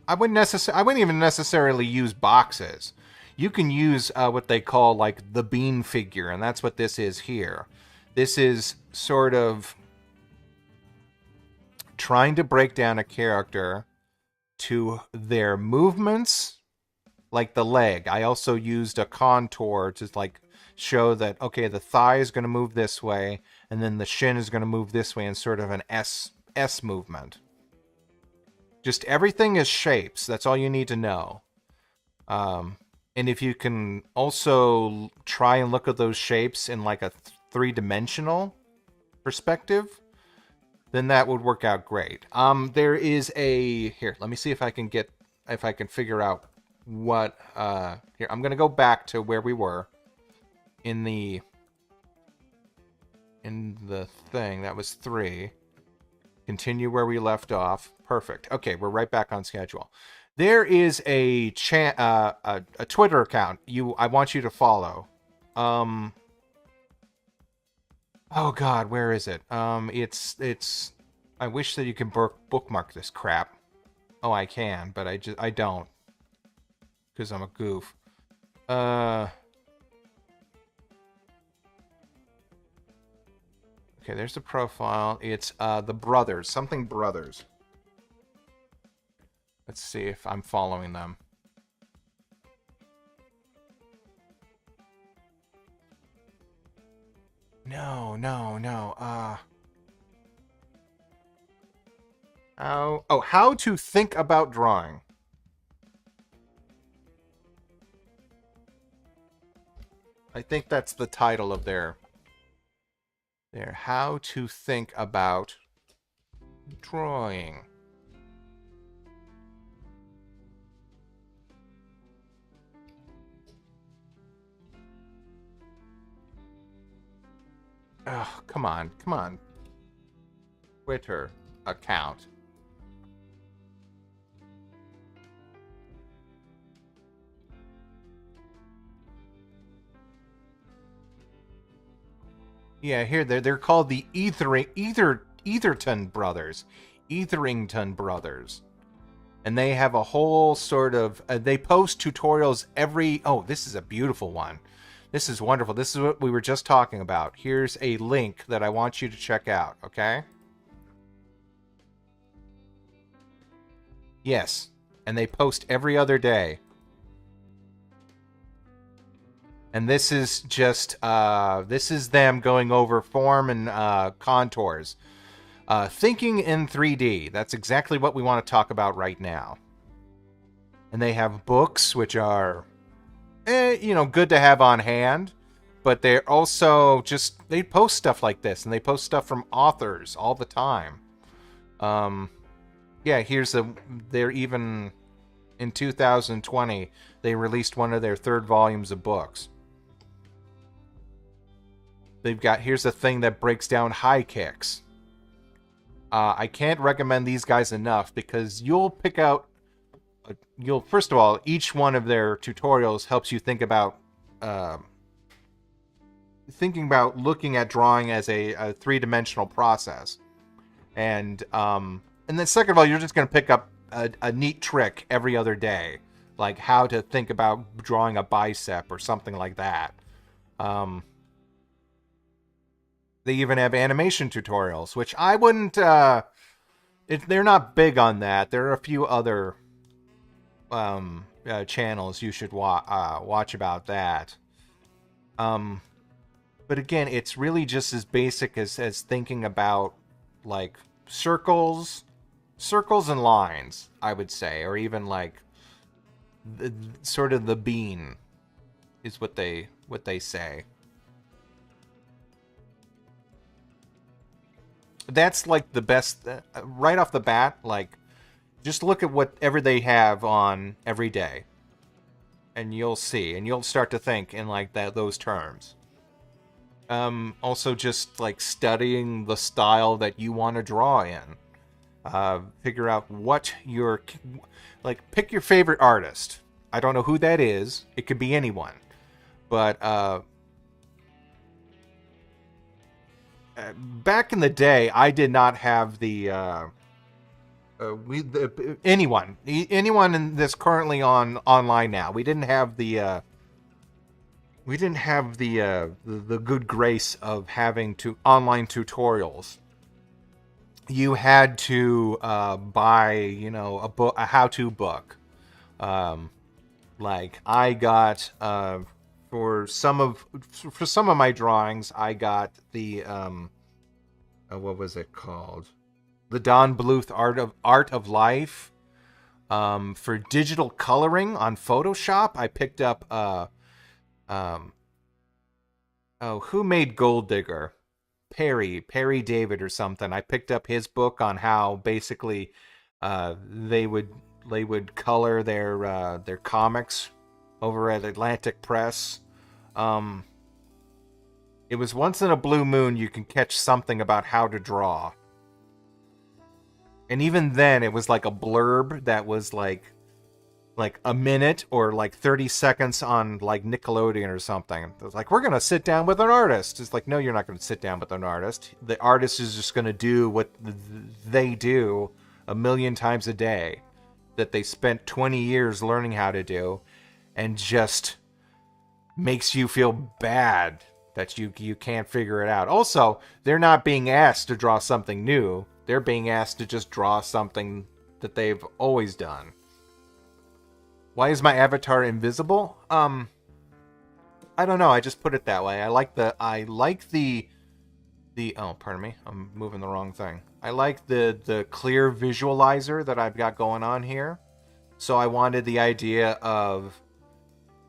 S1: I wouldn't even necessarily use boxes. You can use what they call like the bean figure, and that's what this is here. This is sort of trying to break down a character to their movements, like the leg. I also used a contour to like show that, okay, the thigh is going to move this way, and then the shin is going to move this way in sort of an S movement. Just everything is shapes. That's all you need to know. And if you can also try and look at those shapes in like a 3-dimensional perspective, then that would work out great. There is here, let me see if I can figure out what, here, I'm going to go back to where we were in the thing. That was 3. Continue where we left off. Perfect. Okay, we're right back on schedule. There is a Twitter account I want you to follow. Oh God, where is it? It's. I wish that you can bookmark this crap. Oh, I can, but I don't, because I'm a goof. Okay, there's the profile. It's the Brothers, something Brothers. Let's see if I'm following them. No. How to think about drawing. I think that's the title of their How to Think About Drawing. Oh, come on. Twitter. account. Yeah, here they're called the Etherton brothers, Etherington brothers, and they have a whole sort of they post tutorials every. Oh, this is a beautiful one. This is wonderful. This is what we were just talking about. Here's a link that I want you to check out. Okay. Yes, and they post every other day. And this is just this is them going over form and contours. Thinking in 3D. That's exactly what we want to talk about right now. And they have books, which are, good to have on hand. But they're also just, they post stuff like this. And they post stuff from authors all the time. Yeah, they're even, in 2020, they released one of their third volumes of books. They've got, here's a thing that breaks down high kicks. I can't recommend these guys enough because you'll pick out, first of all, each one of their tutorials helps you think about, looking at drawing as a three-dimensional process. And then second of all, you're just going to pick up a neat trick every other day, like how to think about drawing a bicep or something like that. They even have animation tutorials, which I wouldn't. They're not big on that. There are a few other channels you should watch about that. But again, it's really just as basic as thinking about like circles and lines, I would say, or even like sort of the bean is what they say. That's like the best right off the bat. Like, just look at whatever they have on every day, and you'll see, and you'll start to think in like those terms. Also, just like studying the style that you want to draw in. Figure out what pick your favorite artist. I don't know who that is. It could be anyone, but back in the day, I did not have anyone in this currently online now. We didn't have the good grace of having online tutorials. You had to buy a how-to book. Like I got for some of my drawings, I got the what was it called? The Don Bluth Art of Life. For digital coloring on Photoshop, I picked up who made Gold Digger? Perry David or something. I picked up his book on how basically they would color their comics over at Atlantic Press. It was once in a blue moon you can catch something about how to draw. And even then, it was like a blurb that was like a minute or like 30 seconds on like Nickelodeon or something. It was like, we're going to sit down with an artist. It's like, no, you're not going to sit down with an artist. The artist is just going to do what they do a million times a day that they spent 20 years learning how to do, and just makes you feel bad that you can't figure it out. Also, they're not being asked to draw something new. They're being asked to just draw something that they've always done. Why is my avatar invisible? I don't know. I just put it that way. I like the oh, pardon me. I'm moving the wrong thing. I like the clear visualizer that I've got going on here. So I wanted the idea of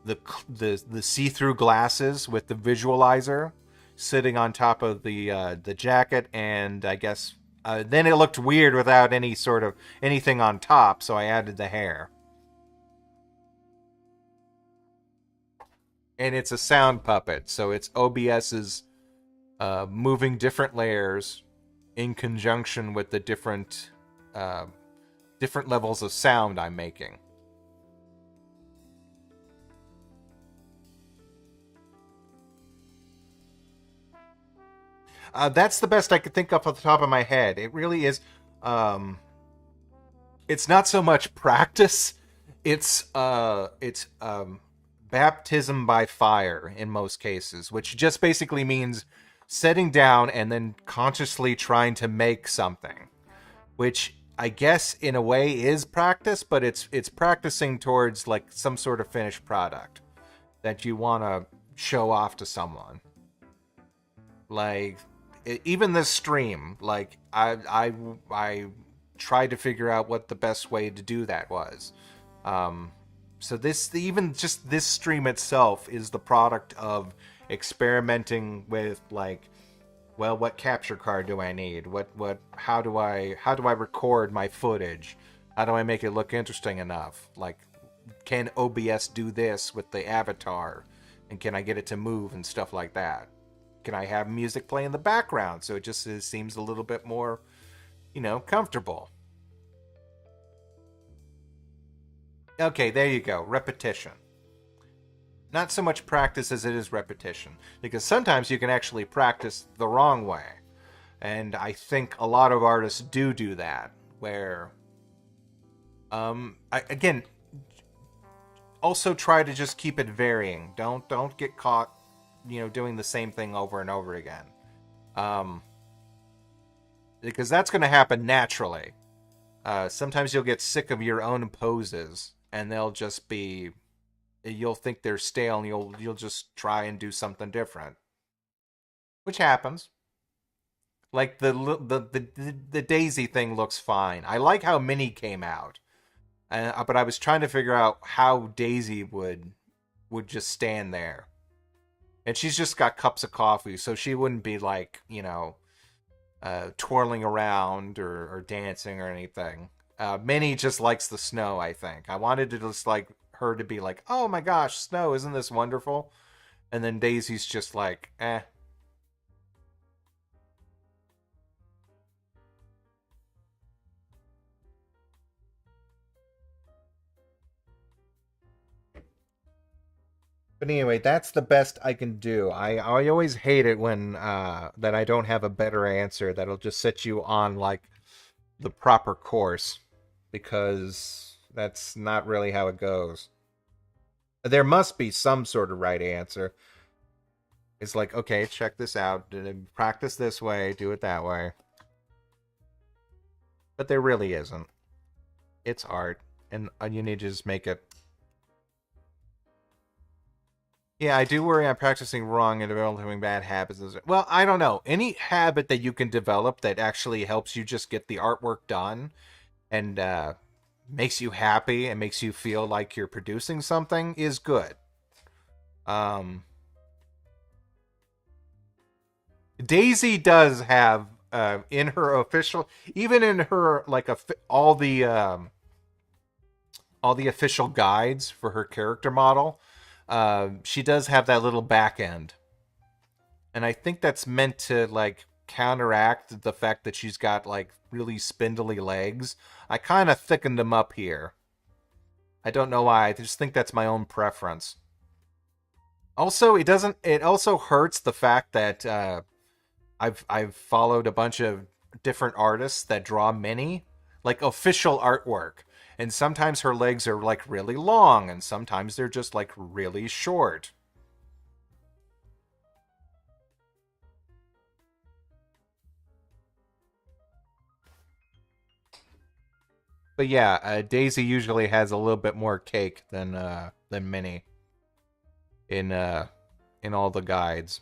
S1: the see-through glasses with the visualizer sitting on top of the jacket, and I guess then it looked weird without any sort of anything on top, so I added the hair. And it's a sound puppet, so it's OBS's moving different layers in conjunction with the uh, different levels of sound I'm making. That's the best I could think of off the top of my head. It really is. Um, it's not so much practice. It's baptism by fire in most cases, which just basically means setting down and then consciously trying to make something, which I guess in a way is practice, but it's practicing towards like some sort of finished product that you want to show off to someone. Like even this stream, like I tried to figure out what the best way to do that was. Um, so this, even just this stream itself, is the product of experimenting with like, well, what capture card do I need? What how do I record my footage? How do I make it look interesting enough? Like, can OBS do this with the avatar? And can I get it to move and stuff like that? Can I have music play in the background so it just seems a little bit more, comfortable? Okay, there you go. Repetition. Not so much practice as it is repetition. Because sometimes you can actually practice the wrong way. And I think a lot of artists do that. Where, again, also try to just keep it varying. Don't get caught, doing the same thing over and over again. Because that's going to happen naturally. Sometimes you'll get sick of your own poses, and they'll just be, you'll think they're stale, and you'll just try and do something different, which happens. Like the Daisy thing looks fine. I like how Minnie came out, but I was trying to figure out how Daisy would just stand there, and she's just got cups of coffee, so she wouldn't be like, twirling around or dancing or anything. Minnie just likes the snow, I think. I wanted to just like her to be like, oh my gosh, snow, isn't this wonderful? And then Daisy's just like, eh. But anyway, that's the best I can do. I always hate it when that I don't have a better answer that'll just set you on like the proper course, because that's not really how it goes. There must be some sort of right answer. It's like, okay, check this out. Practice this way, do it that way. But there really isn't. It's art, and you need to just make it. Yeah, I do worry I'm practicing wrong and developing bad habits. Well, I don't know. Any habit that you can develop that actually helps you just get the artwork done and makes you happy and makes you feel like you're producing something is good. Daisy does have in her official, even in her like all the official guides for her character model, she does have that little back end, and I think that's meant to like counteract the fact that she's got like really spindly legs. I kind of thickened them up here. I don't know why. I just think that's my own preference. Also, it doesn't. It also hurts the fact that I've followed a bunch of different artists that draw Minnie, like official artwork, and sometimes her legs are like really long, and sometimes they're just like really short. But yeah, Daisy usually has a little bit more cake than Minnie in in all the guides.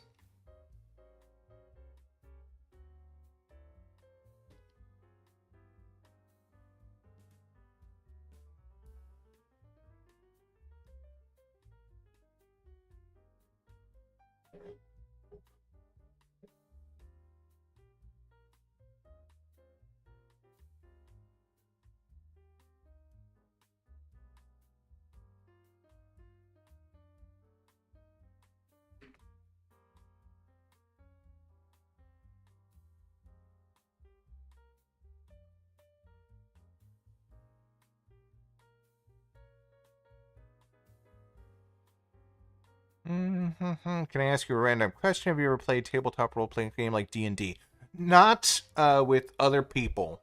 S1: Can I ask you a random question? Have you ever played tabletop role playing game like D&D? Not with other people,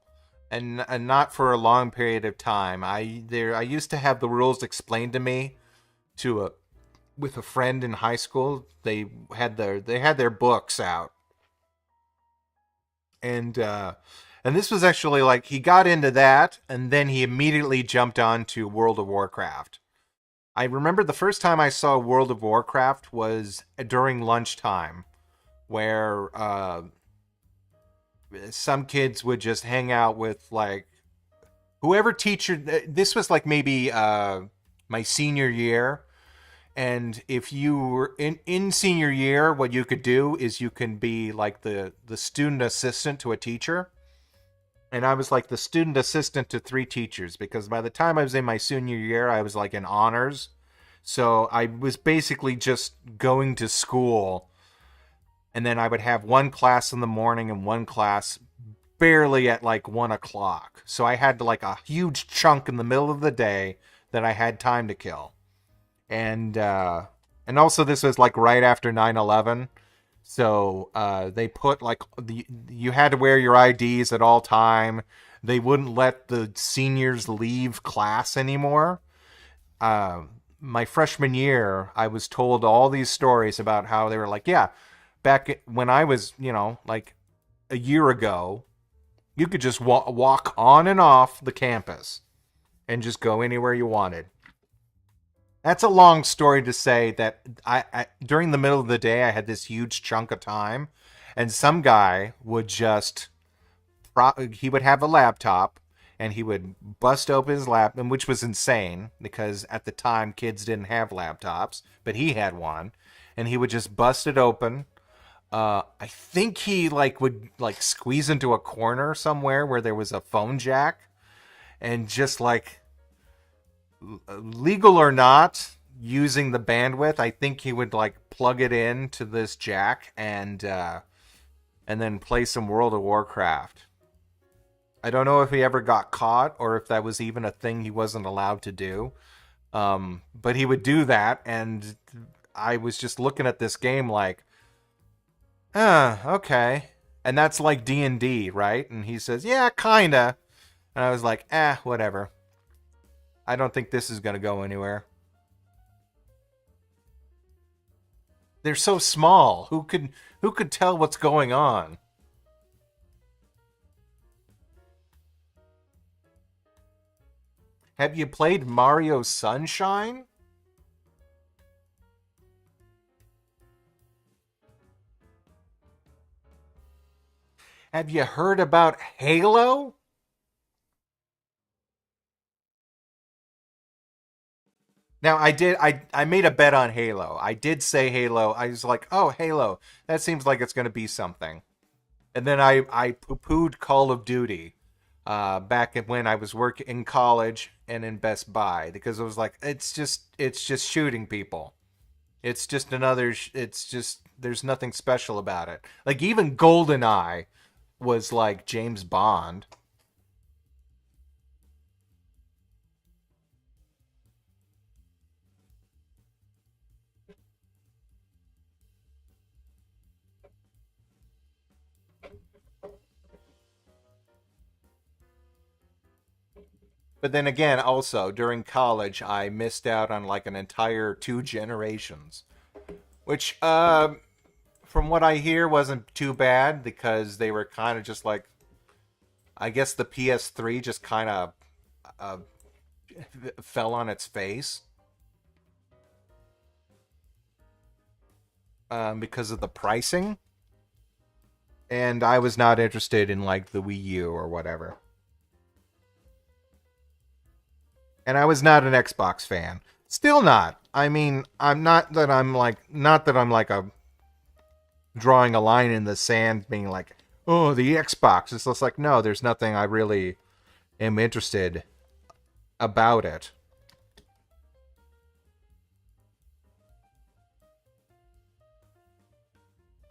S1: and not for a long period of time. I used to have the rules explained to me to a with a friend in high school. They had their books out, and this was actually like he got into that, and then he immediately jumped on to World of Warcraft. I remember the first time I saw World of Warcraft was during lunchtime, where some kids would just hang out with like whoever teacher. This was like maybe my senior year, and if you were in senior year, what you could do is you can be like the student assistant to a teacher. And I was like the student assistant to three teachers because by the time I was in my senior year, I was like in honors. So I was basically just going to school, and then I would have one class in the morning and one class barely at like 1 o'clock. So I had like a huge chunk in the middle of the day that I had time to kill. And also this was like right after 9/11. So they put like you had to wear your IDs at all time. They wouldn't let the seniors leave class anymore. My freshman year, I was told all these stories about how they were like, yeah, back when I was, like a year ago, you could just walk on and off the campus and just go anywhere you wanted. That's a long story to say that I during the middle of the day I had this huge chunk of time, and some guy would just he would have a laptop and he would bust open his laptop, which was insane because at the time kids didn't have laptops, but he had one, and he would just bust it open. I think he would squeeze into a corner somewhere where there was a phone jack, and just legal or not, using the bandwidth, I think he would plug it in to this jack and then play some World of Warcraft. I don't know if he ever got caught or if that was even a thing he wasn't allowed to do. But he would do that, and I was just looking at this game like, okay. And that's like D&D, right? And he says, yeah, kinda. And I was like, whatever. I don't think this is going to go anywhere. They're so small. Who could tell what's going on? Have you played Mario Sunshine? Have you heard about Halo? Now I made a bet on Halo. I did say Halo. I was like, oh, Halo. That seems like it's going to be something. And then I poo-pooed Call of Duty back when I was working in college and in Best Buy because it was like it's just shooting people. It's just it's just there's nothing special about it. Like even GoldenEye was like James Bond. But then again, also during college, I missed out on like an entire two generations, which, from what I hear, wasn't too bad because they were kind of just like, I guess the PS3 just kind of uh, fell on its face because of the pricing, and I was not interested in like the Wii U or whatever. And I was not an Xbox fan. Still not. I mean, not that I'm like a drawing a line in the sand being like, "Oh, the Xbox." It's just like, no, there's nothing I really am interested about it.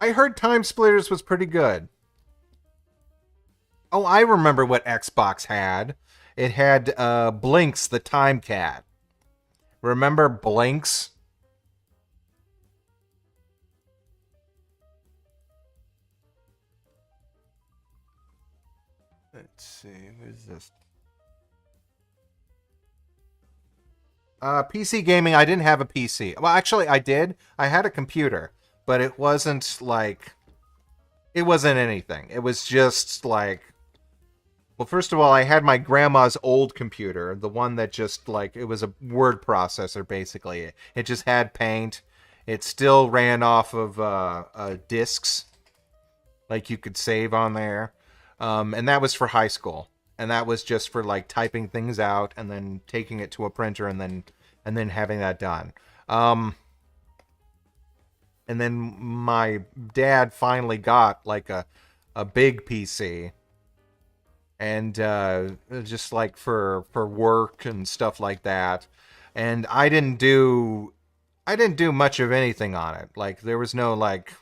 S1: I heard Time Splitters was pretty good. Oh, I remember what Xbox had. It had Blinks the Time Cat. Remember Blinks? Let's see. Who's this? PC gaming, I didn't have a PC. Well, actually, I did. I had a computer, but it wasn't like... It wasn't anything. It was just like... Well, first of all, I had my grandma's old computer, the one that just, like, it was a word processor, basically. It just had paint. It still ran off of discs, like you could save on there. And that was for high school. And that was just for, like, typing things out and then taking it to a printer and then having that done. And then my dad finally got, like, a big PC. And just like for work and stuff like that. And I didn't do much of anything on it. Like there was no like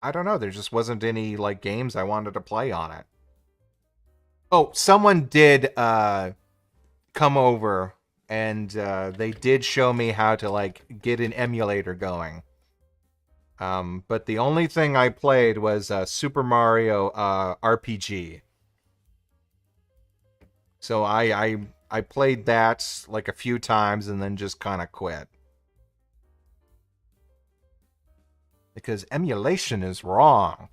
S1: I don't know, there just wasn't any like games I wanted to play on it. Oh, someone did come over and they did show me how to like get an emulator going. But the only thing I played was Super Mario RPG. So I played that like a few times and then just kind of quit. Because emulation is wrong.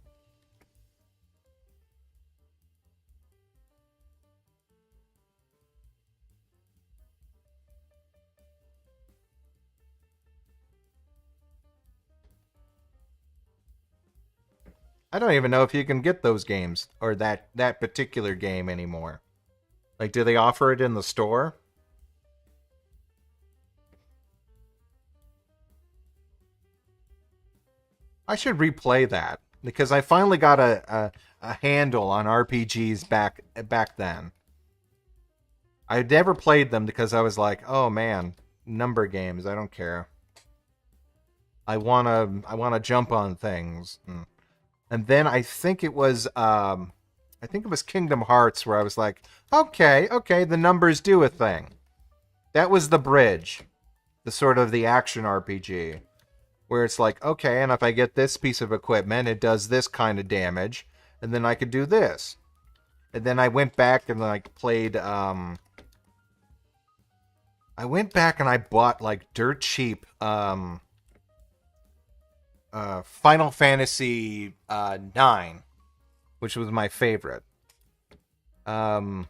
S1: I don't even know if you can get those games or that particular game anymore. Like, do they offer it in the store? I should replay that because I finally got a handle on RPGs back then. I never played them because I was like, oh man, number games. I don't care. I wanna jump on things. And then I think it was Kingdom Hearts where I was like, okay, the numbers do a thing. That was the bridge, the sort of the action RPG, where it's like, okay, and if I get this piece of equipment, it does this kind of damage, and then I could do this. And then I went back and like played. I went back and I bought like dirt cheap Final Fantasy 9, which was my favorite. Um,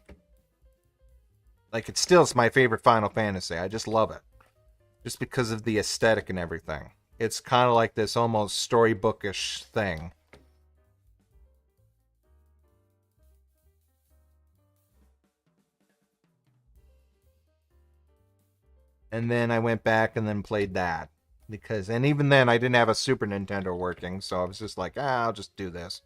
S1: like it's my favorite Final Fantasy. I just love it, just because of the aesthetic and everything. It's kind of like this almost storybookish thing. And then I went back and then played that and even then I didn't have a Super Nintendo working, so I was just like, I'll just do this.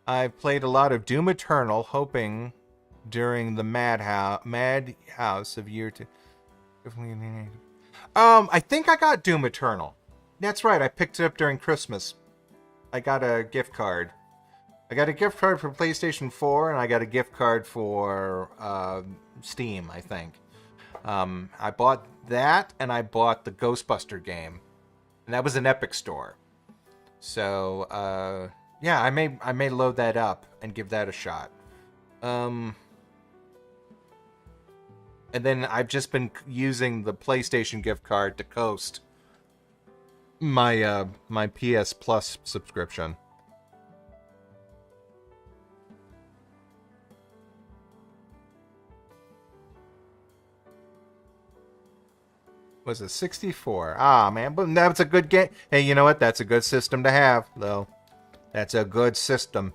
S1: I've played a lot of Doom Eternal, hoping during the Madhouse of year two. I think I got Doom Eternal. That's right, I picked it up during Christmas. I got a gift card. I got a gift card for PlayStation 4, and I got a gift card for Steam, I think. I bought that, and I bought the Ghostbuster game. And that was an Epic Store. So, yeah, I may load that up and give that a shot. And then I've just been using the PlayStation gift card to coast my PS Plus subscription. Was it 64? Ah, man, but that's a good game. Hey, you know what? That's a good system to have, though. That's a good system.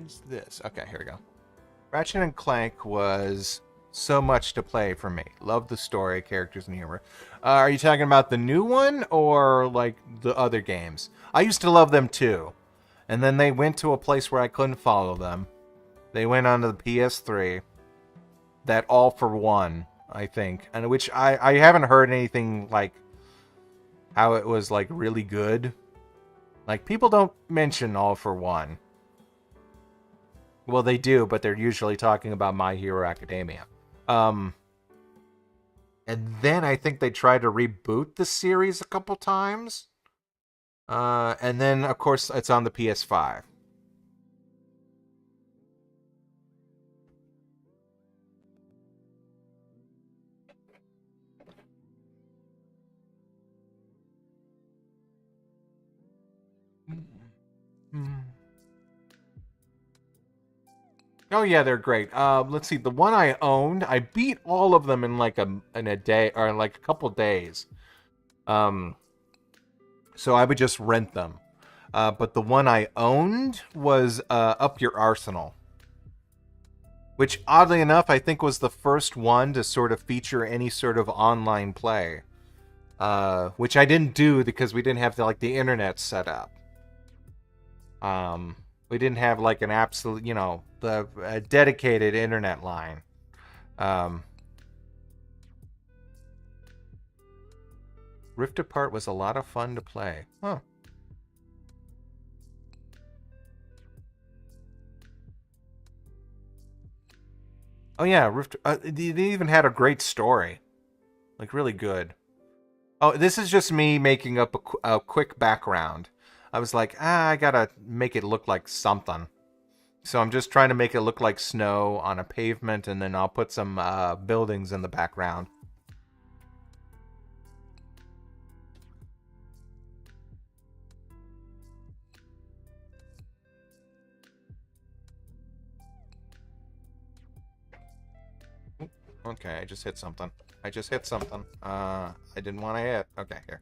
S1: is this? Okay, here we go. Ratchet and Clank was so much to play for me. Love the story, characters, and humor. Are you talking about the new one or like the other games? I used to love them too. And then they went to a place where I couldn't follow them. They went onto the PS3. That All for One, I think. And which I haven't heard anything like how it was like really good. Like people don't mention All for One. Well, they do, but they're usually talking about My Hero Academia. And then I think they tried to reboot the series a couple times. And then, of course, it's on the PS5. Oh yeah, they're great. Let's see. The one I owned, I beat all of them in like in a day or in like a couple days. So I would just rent them. But the one I owned was Up Your Arsenal, which oddly enough I think was the first one to sort of feature any sort of online play. Which I didn't do because we didn't have the internet set up. We didn't have like an absolute, a dedicated internet line. Rift Apart was a lot of fun to play. Huh. Oh yeah, Rift. They even had a great story, like really good. Oh, this is just me making up a quick background. I was like, I gotta make it look like something. So I'm just trying to make it look like snow on a pavement, and then I'll put some buildings in the background. Okay, I just hit something. I didn't want to hit. Okay, here.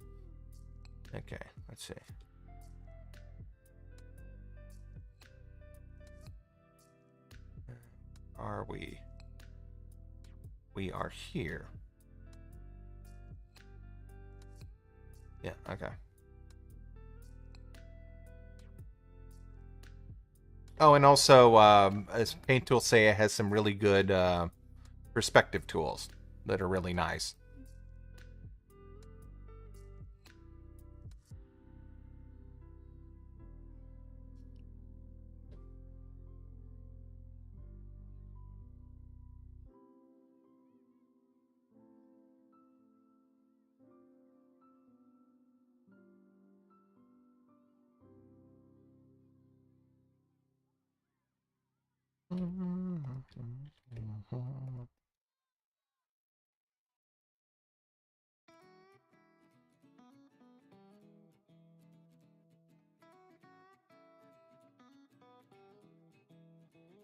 S1: Okay, let's see. Are we? We are here. Yeah, okay. Oh, and also, as Paint Tool say, it has some really good perspective tools that are really nice.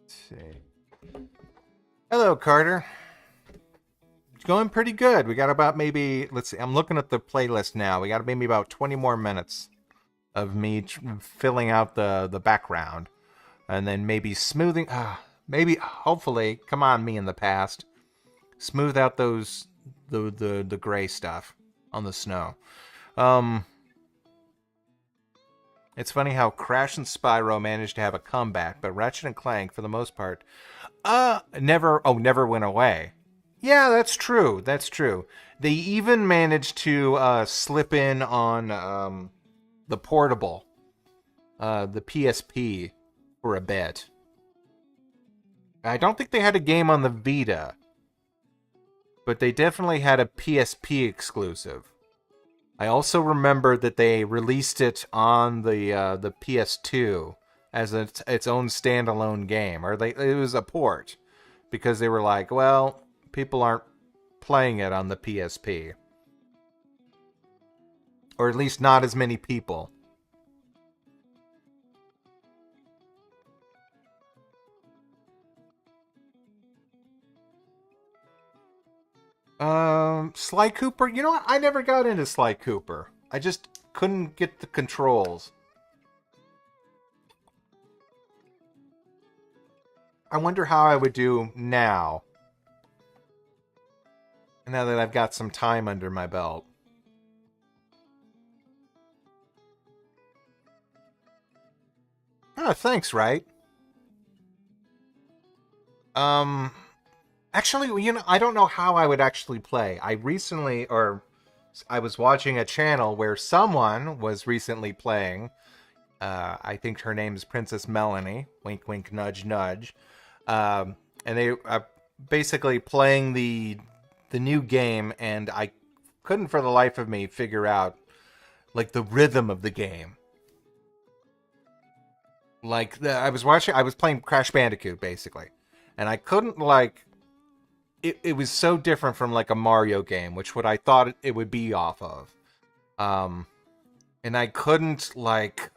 S1: See. Hello, Carter. It's going pretty good. We got about maybe, let's see, I'm looking at the playlist now. We got maybe about 20 more minutes of me filling out the background. And then maybe smoothing, maybe, hopefully, come on, me in the past. Smooth out the gray stuff on the snow. It's funny how Crash and Spyro managed to have a comeback, but Ratchet and Clank, for the most part, never went away. Yeah, that's true. That's true. They even managed to slip in on the portable, the PSP, for a bit. I don't think they had a game on the Vita, but they definitely had a PSP exclusive. I also remember that they released it on the PS2 as its own standalone game, or it was a port, because they were like, well, people aren't playing it on the PSP, or at least not as many people. Sly Cooper. You know what? I never got into Sly Cooper. I just couldn't get the controls. I wonder how I would do now. Now that I've got some time under my belt. Oh, thanks, right? Um, actually, I don't know how I would actually play. I was watching a channel where someone was recently playing. I think her name's Princess Melanie. Wink, wink, nudge, nudge. And they are basically playing the new game, and I couldn't for the life of me figure out like the rhythm of the game. I was playing Crash Bandicoot basically, and I couldn't like it was so different from like a Mario game, which what I thought it would be off of. Um, and I couldn't like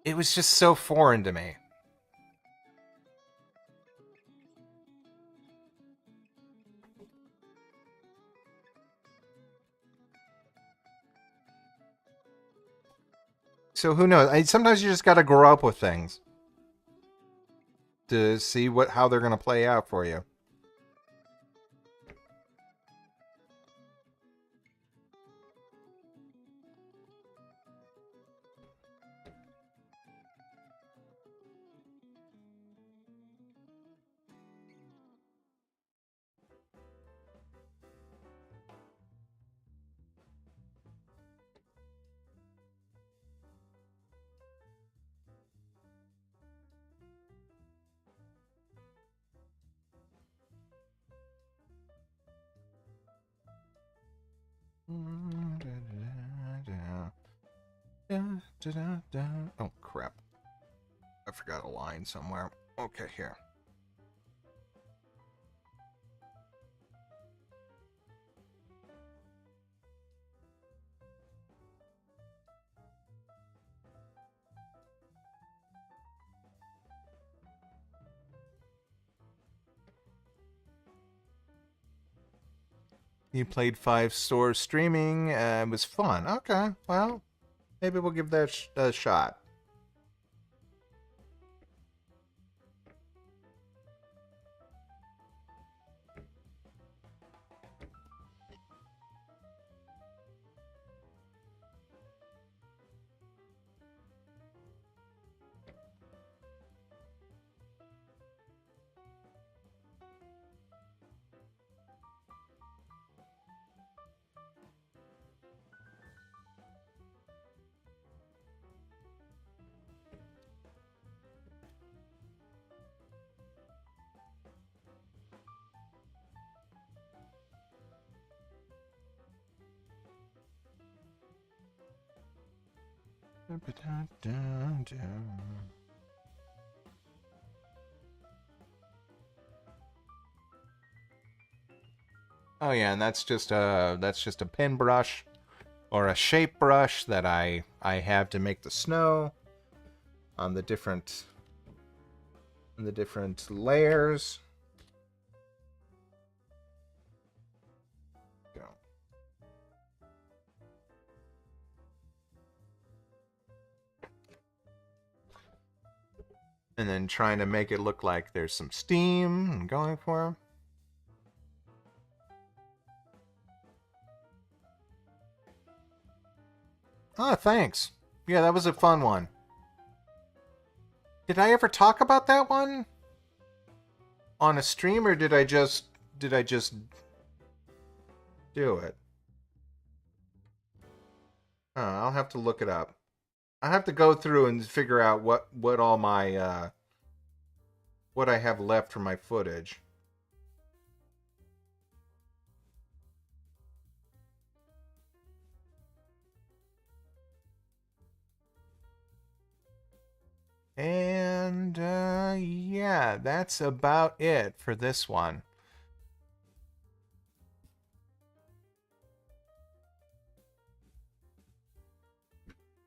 S1: it was just so foreign to me. So who knows? Sometimes you just got to grow up with things to see how they're going to play out for you. Oh, crap. I forgot a line somewhere. Okay, here. You played 5 stores streaming. It was fun. Okay, well, maybe we'll give that a shot. Oh yeah, and that's just a pen brush or a shape brush that I have to make the snow on the different layers. Go. And then trying to make it look like there's some steam going for him. Oh, thanks. Yeah, that was a fun one. Did I ever talk about that one on a stream, or did I just do it? Oh, I'll have to look it up. I have to go through and figure out what all my what I have left for my footage. And yeah, that's about it for this one.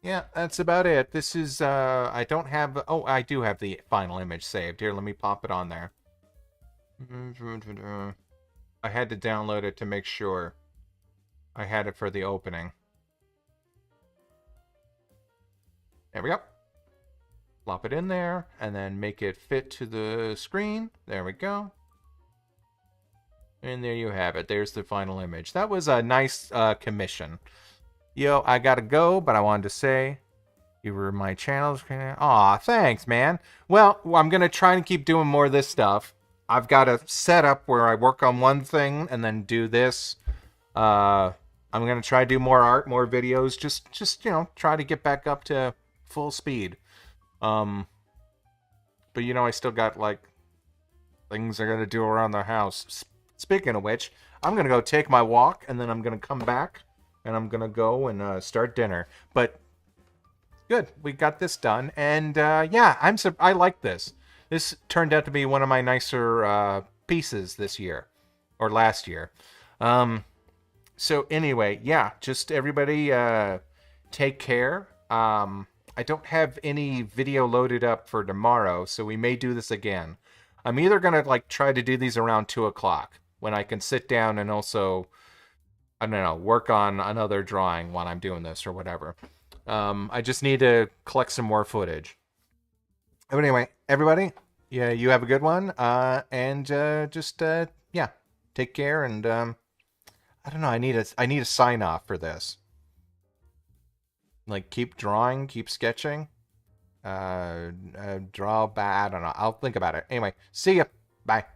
S1: Yeah, that's about it. This is I don't have I do have the final image saved. Here, let me pop it on there. I had to download it to make sure I had it for the opening. There we go. Plop it in there, and then make it fit to the screen. There we go. And there you have it. There's the final image. That was a nice commission. Yo, I gotta go, but I wanted to say you were my channel. Aw, thanks, man. Well, I'm gonna try and keep doing more of this stuff. I've got a setup where I work on one thing and then do this. I'm gonna try to do more art, more videos. Just try to get back up to full speed. But I still got like things I gotta do around the house. Speaking of which, I'm gonna go take my walk, and then I'm gonna come back, and I'm gonna go and start dinner. But good, we got this done, and yeah, I like this. This turned out to be one of my nicer pieces this year, or last year. So anyway, yeah, just everybody take care. I don't have any video loaded up for tomorrow, so we may do this again. I'm either going to try to do these around 2 o'clock when I can sit down and also, I don't know, work on another drawing while I'm doing this or whatever. I just need to collect some more footage. But anyway, everybody, yeah, you have a good one. And yeah, take care. And I don't know, I need a sign off for this. Keep drawing, keep sketching. Draw bad. I don't know. I'll think about it. Anyway, see ya. Bye.